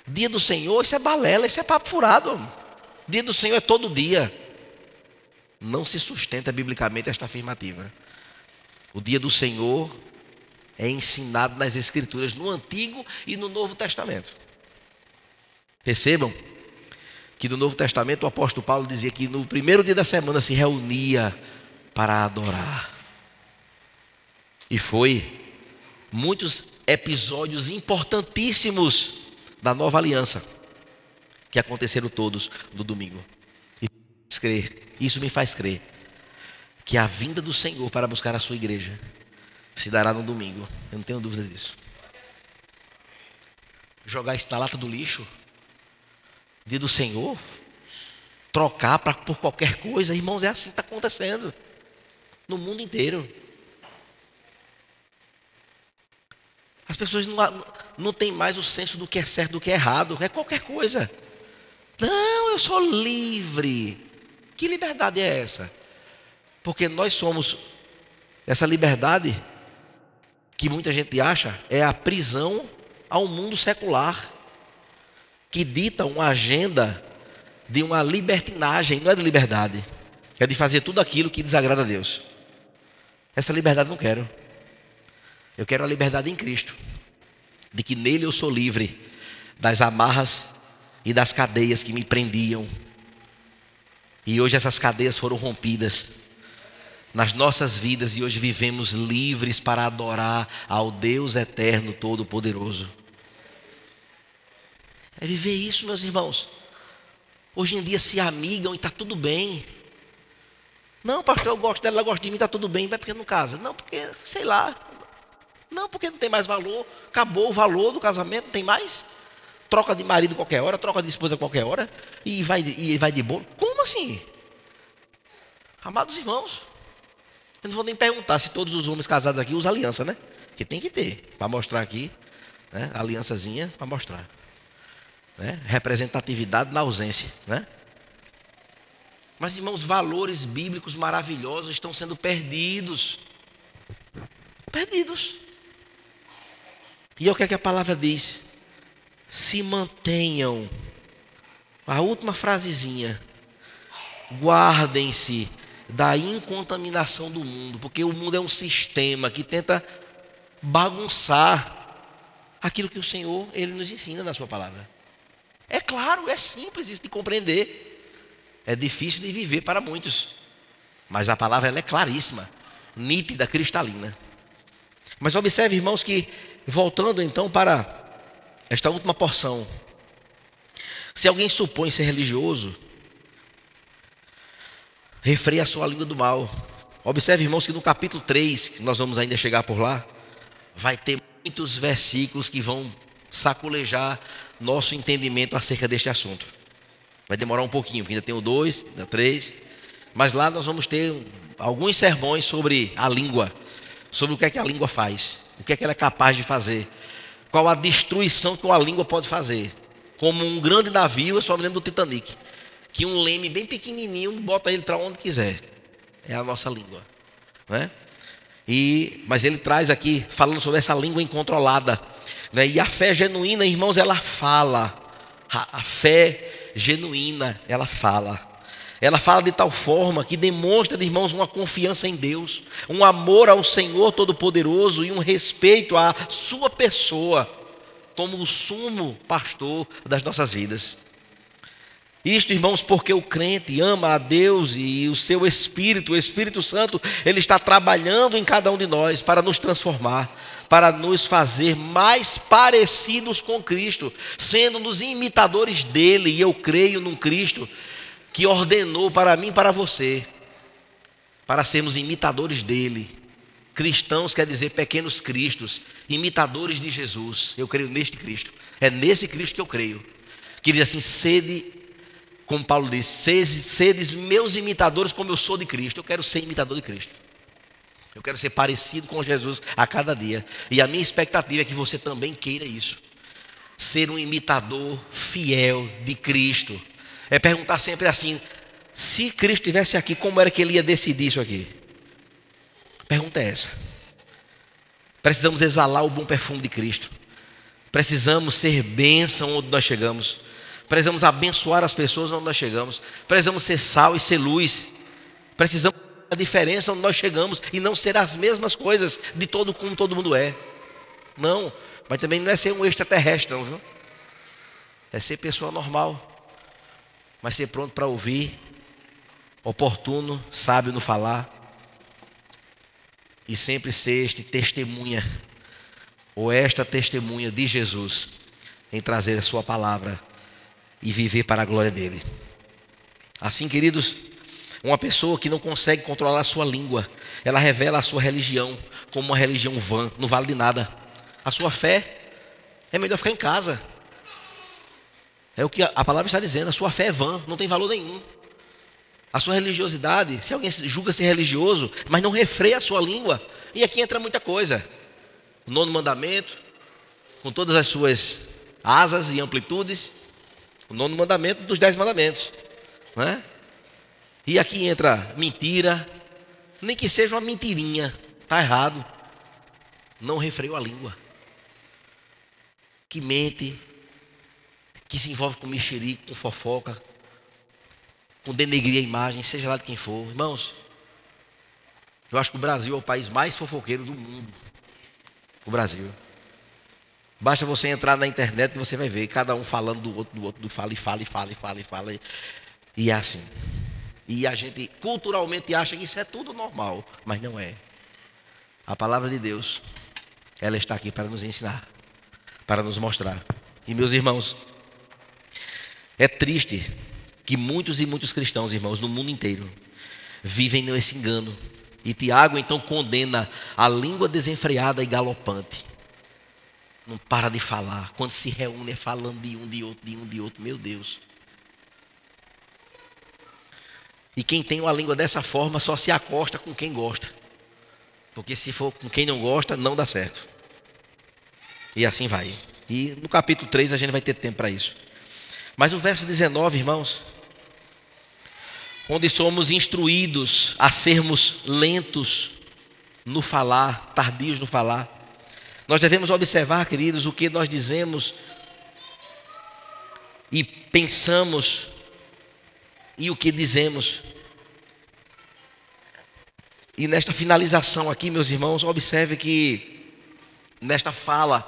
Speaker 1: Dia do Senhor, isso é balela, isso é papo furado. Dia do Senhor é todo dia. Não se sustenta biblicamente esta afirmativa. O dia do Senhor é ensinado nas Escrituras, no Antigo e no Novo Testamento. Percebam que no Novo Testamento o apóstolo Paulo dizia que no primeiro dia da semana se reunia para adorar. E foi muitos episódios importantíssimos da nova aliança que aconteceram todos no domingo. Isso me faz crer que a vinda do Senhor para buscar a sua igreja se dará no domingo. Eu não tenho dúvida disso. Jogar isso na lata do lixo, dia do Senhor, trocar por qualquer coisa, irmãos, é assim que está acontecendo no mundo inteiro. As pessoas não têm mais o senso do que é certo, do que é errado, é qualquer coisa. Não, eu sou livre. Que liberdade é essa? Porque nós somos, essa liberdade que muita gente acha é a prisão ao mundo secular, que dita uma agenda de uma libertinagem. Não é de liberdade, é de fazer tudo aquilo que desagrada a Deus. Essa liberdade eu não quero. Eu quero a liberdade em Cristo, de que nele eu sou livre das amarras e das cadeias que me prendiam. E hoje essas cadeias foram rompidas nas nossas vidas e hoje vivemos livres para adorar ao Deus eterno, todo-poderoso. É viver isso, meus irmãos. Hoje em dia se amigam e está tudo bem. Não, pastor, eu gosto dela, ela gosta de mim, está tudo bem. Vai porque não casa? Não, porque, sei lá. Não, porque não tem mais valor. Acabou o valor do casamento, não tem mais. Troca de marido qualquer hora, troca de esposa qualquer hora. E vai de bolo. Como assim? Amados irmãos, eu não vou nem perguntar se todos os homens casados aqui usam aliança, né? Que tem que ter, para mostrar aqui, né? Aliançazinha para mostrar, né? Representatividade na ausência, né? Mas, irmãos, valores bíblicos maravilhosos estão sendo perdidos. Perdidos. E é o que a palavra diz: se mantenham, a última frasezinha, guardem-se da incontaminação do mundo, porque o mundo é um sistema que tenta bagunçar aquilo que o Senhor, Ele nos ensina na sua palavra. É claro, é simples isso de compreender. É difícil de viver para muitos, mas a palavra ela é claríssima, nítida, cristalina. Mas observe, irmãos, que voltando então para esta última porção, se alguém supõe ser religioso, refreia a sua língua do mal. Observe, irmãos, que no capítulo 3, que nós vamos ainda chegar por lá, vai ter muitos versículos que vão sacolejar nosso entendimento acerca deste assunto. Vai demorar um pouquinho, porque ainda tem o 2, ainda 3, Mas lá nós vamos ter alguns sermões sobre a língua, sobre o que a língua faz, o que ela é capaz de fazer, qual a destruição que a língua pode fazer. Como um grande navio, eu só me lembro do Titanic, que um leme bem pequenininho bota ele para onde quiser. É a nossa língua, né? Mas ele traz aqui, falando sobre essa língua incontrolada, né? E a fé genuína, irmãos, ela fala. A fé genuína, ela fala. Ela fala de tal forma que demonstra, irmãos, uma confiança em Deus, um amor ao Senhor Todo-Poderoso e um respeito à sua pessoa, como o sumo pastor das nossas vidas. Isto, irmãos, porque o crente ama a Deus e o seu Espírito, o Espírito Santo, ele está trabalhando em cada um de nós para nos transformar, para nos fazer mais parecidos com Cristo, sendo-nos imitadores dele. E eu creio num Cristo que ordenou para mim e para você, para sermos imitadores dele. Cristãos quer dizer pequenos cristos, imitadores de Jesus. Eu creio neste Cristo, é nesse Cristo que eu creio, que diz assim: sede, como Paulo diz, sedes meus imitadores como eu sou de Cristo. Eu quero ser imitador de Cristo, eu quero ser parecido com Jesus a cada dia, e a minha expectativa é que você também queira isso, ser um imitador fiel de Cristo. É perguntar sempre assim: se Cristo estivesse aqui, como era que ele ia decidir isso aqui? A pergunta é essa. Precisamos exalar o bom perfume de Cristo, precisamos ser bênção onde nós chegamos, precisamos abençoar as pessoas onde nós chegamos, precisamos ser sal e ser luz, precisamos a diferença onde nós chegamos e não ser as mesmas coisas de todo como todo mundo é. Não, mas também não é ser um extraterrestre, não, viu? É ser pessoa normal, mas ser pronto para ouvir, oportuno, sábio no falar, e sempre ser este testemunha, ou esta testemunha de Jesus, em trazer a sua palavra e viver para a glória dele. Assim, queridos, uma pessoa que não consegue controlar a sua língua, ela revela a sua religião como uma religião vã, não vale de nada. A sua fé é melhor ficar em casa. É o que a palavra está dizendo: a sua fé é vã, não tem valor nenhum. A sua religiosidade, se alguém julga ser religioso, mas não refreia a sua língua, e aqui entra muita coisa. O 9º mandamento, com todas as suas asas e amplitudes, o 9º mandamento dos 10 mandamentos, né? E aqui entra mentira, nem que seja uma mentirinha, está errado. Não refreou a língua, que mente, que se envolve com mexerico, com fofoca, com denegrir a imagem, seja lá de quem for. Irmãos, eu acho que o Brasil é o país mais fofoqueiro do mundo. O Brasil. Basta você entrar na internet e você vai ver cada um falando do outro, fala. E é assim. E a gente culturalmente acha que isso é tudo normal, mas não é. A palavra de Deus, ela está aqui para nos ensinar, para nos mostrar. E meus irmãos, é triste que muitos e muitos cristãos, irmãos, no mundo inteiro, vivem nesse engano. E Tiago então condena a língua desenfreada e galopante. Não para de falar. Quando se reúne é falando de um, de outro. Meu Deus. E quem tem uma língua dessa forma só se acosta com quem gosta. Porque se for com quem não gosta, não dá certo. E assim vai. E no capítulo 3 a gente vai ter tempo para isso. Mas o verso 19, irmãos, onde somos instruídos a sermos lentos no falar, tardios no falar. Nós devemos observar, queridos, o que nós dizemos e pensamos e o que dizemos. E nesta finalização aqui, meus irmãos, observe que nesta fala,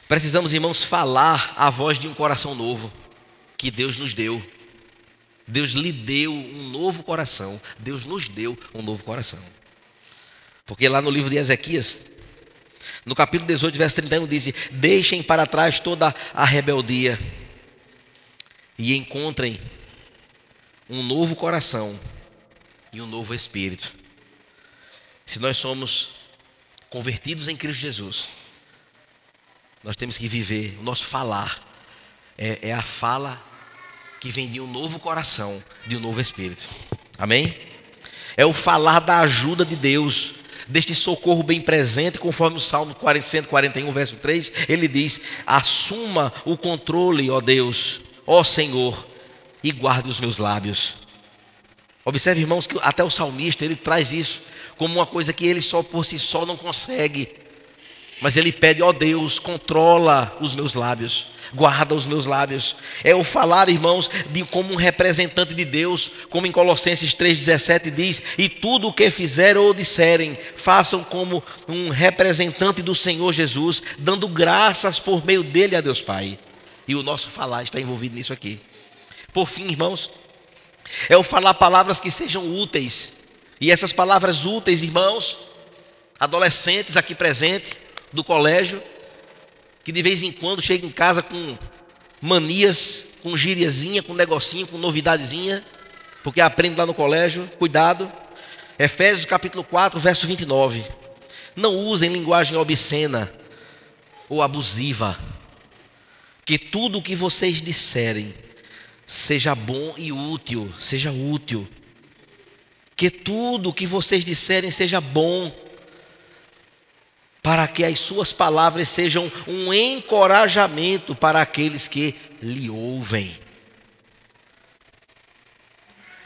Speaker 1: precisamos, irmãos, falar a voz de um coração novo que Deus nos deu. Deus lhe deu um novo coração. Deus nos deu um novo coração. Porque lá no livro de Ezequias, no capítulo 18, verso 31, diz: deixem para trás toda a rebeldia e encontrem um novo coração e um novo espírito. Se nós somos convertidos em Cristo Jesus, nós temos que viver, o nosso falar é a fala que vem de um novo coração, de um novo espírito. Amém? É o falar da ajuda de Deus, deste socorro bem presente, conforme o Salmo 141, verso 3, ele diz: assuma o controle, ó Deus, ó Senhor, e guarde os meus lábios. Observe, irmãos, que até o salmista, ele traz isso como uma coisa que ele só por si só não consegue. Mas ele pede: ó Deus, controla os meus lábios, guarda os meus lábios. É o falar, irmãos, como um representante de Deus, como em Colossenses 3,17 diz: e tudo o que fizerem ou disserem, façam como um representante do Senhor Jesus, dando graças por meio dele a Deus Pai. E o nosso falar está envolvido nisso aqui. Por fim, irmãos, é o falar palavras que sejam úteis. E essas palavras úteis, irmãos, adolescentes aqui presentes, do colégio, que de vez em quando chega em casa com manias, com gíriazinha, com negocinho, com novidadezinha, porque aprende lá no colégio. Cuidado. Efésios capítulo 4, verso 29. Não usem linguagem obscena ou abusiva, que tudo o que vocês disserem seja bom e útil, seja útil. Que tudo o que vocês disserem seja bom, para que as suas palavras sejam um encorajamento para aqueles que lhe ouvem.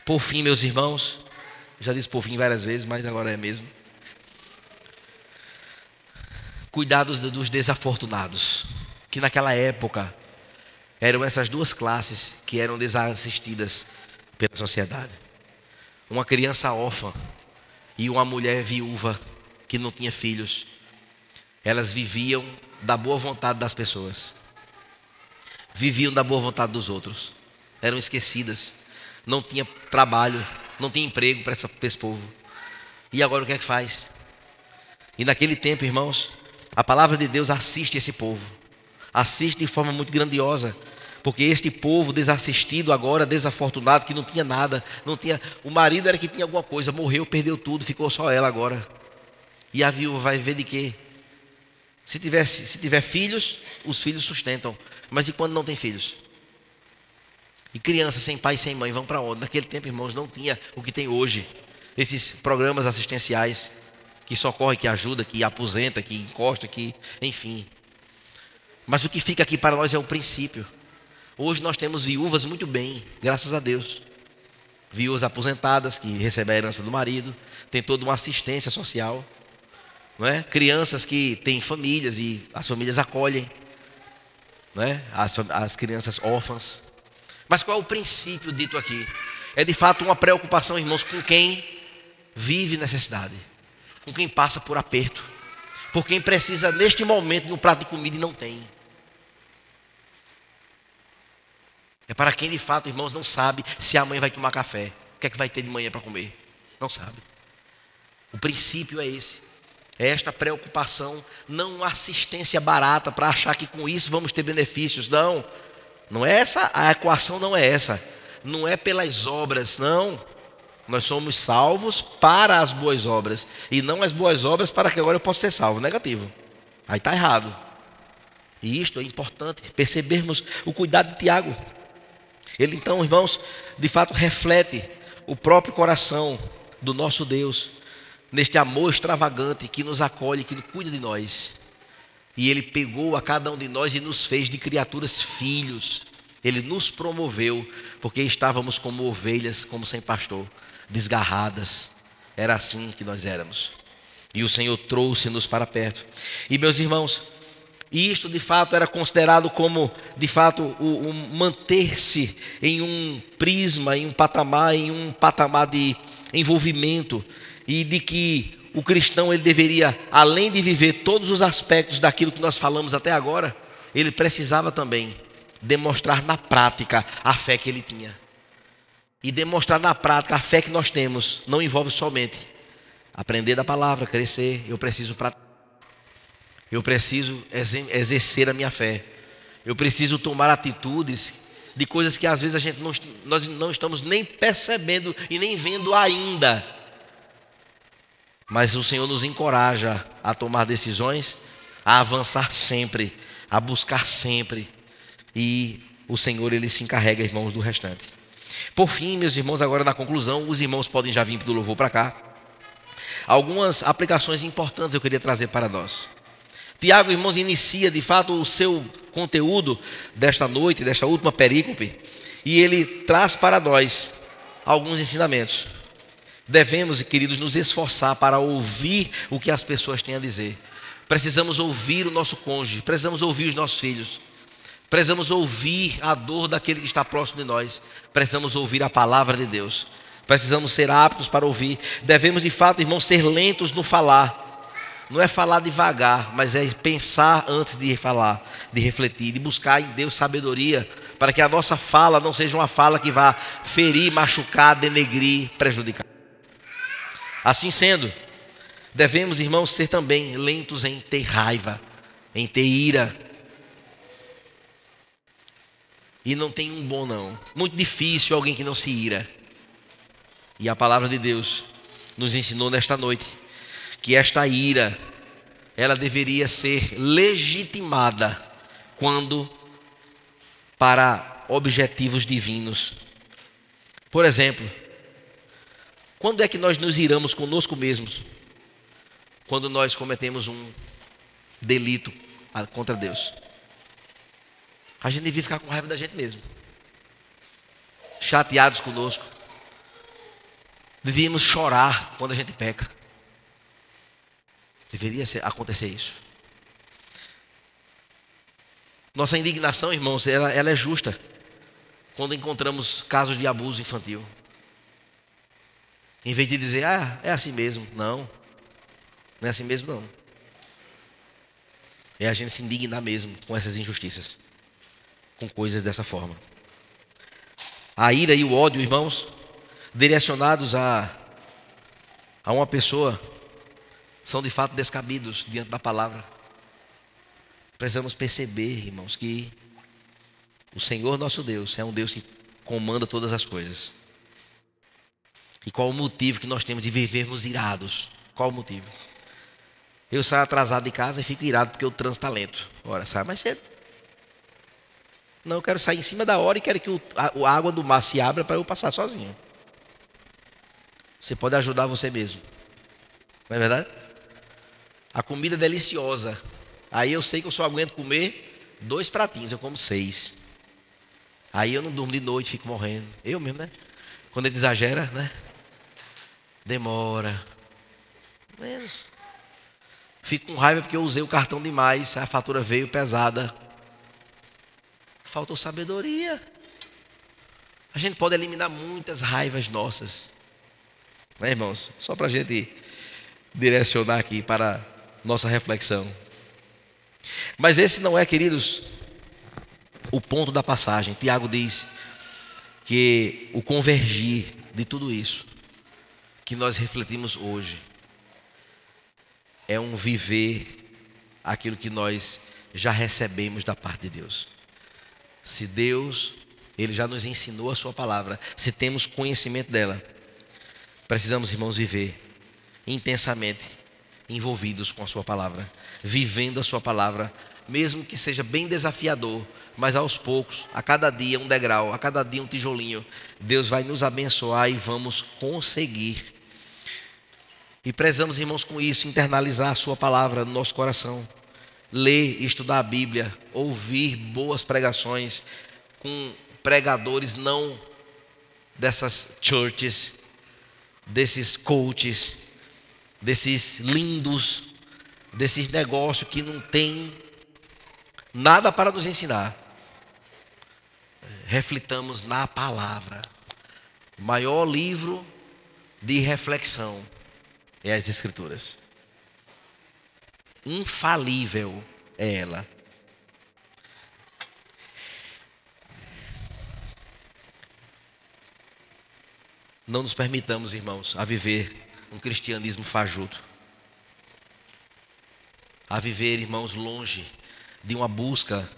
Speaker 1: Por fim, meus irmãos, já disse por fim várias vezes, mas agora é mesmo. Cuidados dos desafortunados, que naquela época eram essas duas classes que eram desassistidas pela sociedade. Uma criança órfã e uma mulher viúva que não tinha filhos. Elas viviam da boa vontade das pessoas, viviam da boa vontade dos outros, eram esquecidas, não tinha trabalho, não tinha emprego para esse povo. E agora o que é que faz? E naquele tempo, irmãos, a palavra de Deus assiste esse povo, assiste de forma muito grandiosa, porque este povo desassistido agora, desafortunado, que não tinha nada, não tinha, o marido era que tinha alguma coisa, morreu, perdeu tudo, ficou só ela agora. E a viúva vai viver de quê? Se tiver filhos, os filhos sustentam. Mas e quando não tem filhos? E crianças sem pai e sem mãe vão para onde? Naquele tempo, irmãos, não tinha o que tem hoje. Esses programas assistenciais que socorre, que ajuda, que aposenta, que encosta, que, enfim. Mas o que fica aqui para nós é o princípio. Hoje nós temos viúvas muito bem, graças a Deus. Viúvas aposentadas que recebem a herança do marido, tem toda uma assistência social. Não é? Crianças que têm famílias e as famílias acolhem, não é? As crianças órfãs. Mas qual é o princípio dito aqui? É de fato uma preocupação, irmãos, com quem vive necessidade, com quem passa por aperto, por quem precisa neste momento de um prato de comida e não tem. É para quem de fato, irmãos, não sabe se amanhã vai tomar café, o que é que vai ter de manhã para comer, não sabe. O princípio é esse. É esta preocupação, não assistência barata para achar que com isso vamos ter benefícios. Não, não é essa, a equação não é essa. Não é pelas obras, não. Nós somos salvos para as boas obras e não as boas obras para que agora eu possa ser salvo. Negativo. Aí está errado. E isto é importante, percebermos o cuidado de Tiago. Ele então, irmãos, de fato reflete o próprio coração do nosso Deus, neste amor extravagante que nos acolhe, que cuida de nós. E Ele pegou a cada um de nós e nos fez de criaturas filhos. Ele nos promoveu, porque estávamos como ovelhas, como sem pastor, desgarradas. Era assim que nós éramos. E o Senhor trouxe-nos para perto. E meus irmãos, isto de fato era considerado como, de fato, o manter-se em um prisma, em um patamar de envolvimento. E de que o cristão, ele deveria, além de viver todos os aspectos daquilo que nós falamos até agora, ele precisava também demonstrar na prática a fé que ele tinha. E demonstrar na prática a fé que nós temos não envolve somente aprender da palavra, crescer. Eu preciso exercer a minha fé. Eu preciso tomar atitudes de coisas que às vezes nós não estamos nem percebendo e nem vendo ainda. Mas o Senhor nos encoraja a tomar decisões, a avançar sempre, a buscar sempre. E o Senhor, Ele se encarrega, irmãos, do restante. Por fim, meus irmãos, agora na conclusão, os irmãos podem já vir do louvor para cá. Algumas aplicações importantes eu queria trazer para nós. Tiago, irmãos, inicia de fato o seu conteúdo desta noite, desta última perícope, e ele traz para nós alguns ensinamentos. Devemos, queridos, nos esforçar para ouvir o que as pessoas têm a dizer. Precisamos ouvir o nosso cônjuge, precisamos ouvir os nossos filhos, precisamos ouvir a dor daquele que está próximo de nós, precisamos ouvir a palavra de Deus, precisamos ser aptos para ouvir. Devemos, de fato, irmãos, ser lentos no falar. Não é falar devagar, mas é pensar antes de falar, de refletir, de buscar em Deus sabedoria, para que a nossa fala não seja uma fala que vá ferir, machucar, denegrir, prejudicar. Assim sendo, devemos, irmãos, ser também lentos em ter raiva, em ter ira. E não tem um bom não. Muito difícil alguém que não se ira. E a palavra de Deus nos ensinou nesta noite que esta ira, ela deveria ser legitimada quando para objetivos divinos. Por exemplo, quando é que nós nos iramos conosco mesmos? Quando nós cometemos um delito contra Deus. A gente devia ficar com raiva da gente mesmo, chateados conosco. Devíamos chorar quando a gente peca. Deveria acontecer isso. Nossa indignação, irmãos, ela é justa quando encontramos casos de abuso infantil. Em vez de dizer, é assim mesmo. Não é assim mesmo não. É a gente se indignar mesmo com essas injustiças, com coisas dessa forma. A ira e o ódio, irmãos, direcionados a uma pessoa, são de fato descabidos diante da palavra. Precisamos perceber, irmãos, que o Senhor nosso Deus é um Deus que comanda todas as coisas. E qual o motivo que nós temos de vivermos irados? Qual o motivo? Eu saio atrasado de casa e fico irado porque o trânsito está lento. Ora, sai mais cedo. Não, eu quero sair em cima da hora e quero que a água do mar se abra para eu passar sozinho. Você pode ajudar você mesmo. Não é verdade? A comida é deliciosa. Aí eu sei que eu só aguento comer 2 pratinhos, eu como 6. Aí eu não durmo de noite, fico morrendo. Eu mesmo, né? Quando ele exagera, né? Demora. Menos. Fico com raiva porque eu usei o cartão demais, a fatura veio pesada. Faltou sabedoria. A gente pode eliminar muitas raivas nossas. Né, irmãos? Só para a gente direcionar aqui para nossa reflexão. Mas esse não é, queridos, o ponto da passagem. Tiago diz que o convergir de tudo isso que nós refletimos hoje é um viver aquilo que nós já recebemos da parte de Deus. Se Deus, Ele já nos ensinou a sua palavra, se temos conhecimento dela, precisamos, irmãos, viver intensamente envolvidos com a sua palavra, vivendo a sua palavra, mesmo que seja bem desafiador, mas aos poucos, a cada dia um degrau, a cada dia um tijolinho, Deus vai nos abençoar e vamos conseguir. E precisamos, irmãos, com isso, internalizar a sua palavra no nosso coração, ler e estudar a Bíblia, ouvir boas pregações com pregadores não dessas churches, desses coaches, desses lindos, desses negócios que não tem nada para nos ensinar. Reflitamos na palavra. O maior livro de reflexão é as Escrituras. Infalível é ela. Não nos permitamos, irmãos, a viver um cristianismo fajuto, a viver, irmãos, longe de uma busca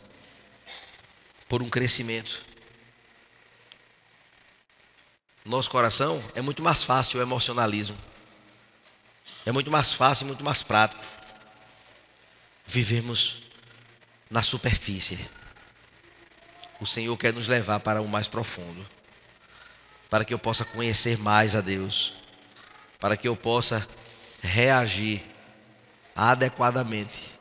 Speaker 1: por um crescimento. Nosso coração é muito mais fácil o emocionalismo, é muito mais fácil e muito mais prático vivermos na superfície. O Senhor quer nos levar para o mais profundo. para que eu possa conhecer mais a Deus, para que eu possa reagir adequadamente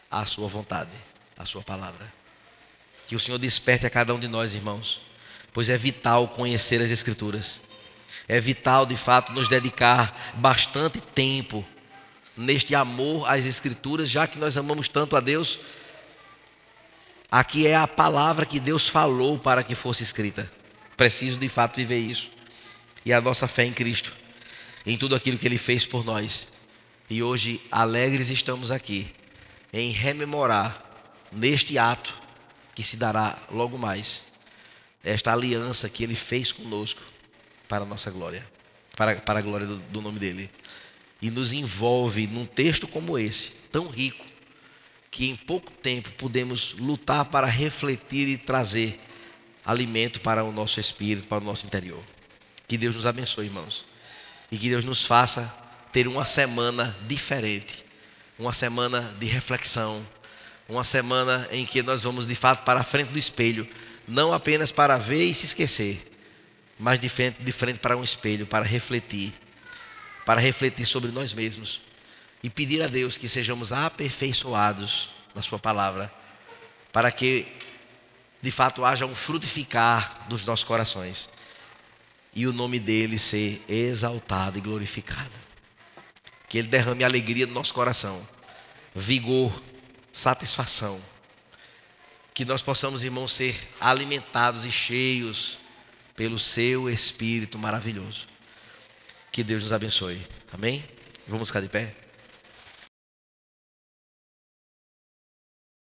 Speaker 1: à sua vontade, à sua palavra. Que o Senhor desperte a cada um de nós, irmãos, pois é vital conhecer as Escrituras. É vital, de fato, nos dedicar bastante tempo neste amor às Escrituras, já que nós amamos tanto a Deus. Aqui é a palavra que Deus falou para que fosse escrita. Preciso, de fato, viver isso. E a nossa fé em Cristo, em tudo aquilo que Ele fez por nós. E hoje, alegres estamos aqui em rememorar, neste ato que se dará logo mais, esta aliança que Ele fez conosco para a nossa glória, para a glória do nome dEle. E nos envolve num texto como esse, tão rico, que em pouco tempo podemos lutar para refletir e trazer alimento para o nosso espírito, para o nosso interior. Que Deus nos abençoe, irmãos, e que Deus nos faça ter uma semana diferente, uma semana de reflexão, uma semana em que nós vamos de fato para a frente do espelho, não apenas para ver e se esquecer, mas de frente para um espelho, para refletir sobre nós mesmos e pedir a Deus que sejamos aperfeiçoados na sua palavra, para que de fato haja um frutificar dos nossos corações e o nome dele ser exaltado e glorificado. Que Ele derrame alegria no nosso coração, vigor, satisfação. Que nós possamos, irmãos, ser alimentados e cheios pelo seu Espírito maravilhoso. Que Deus nos abençoe. Amém? Vamos ficar de pé?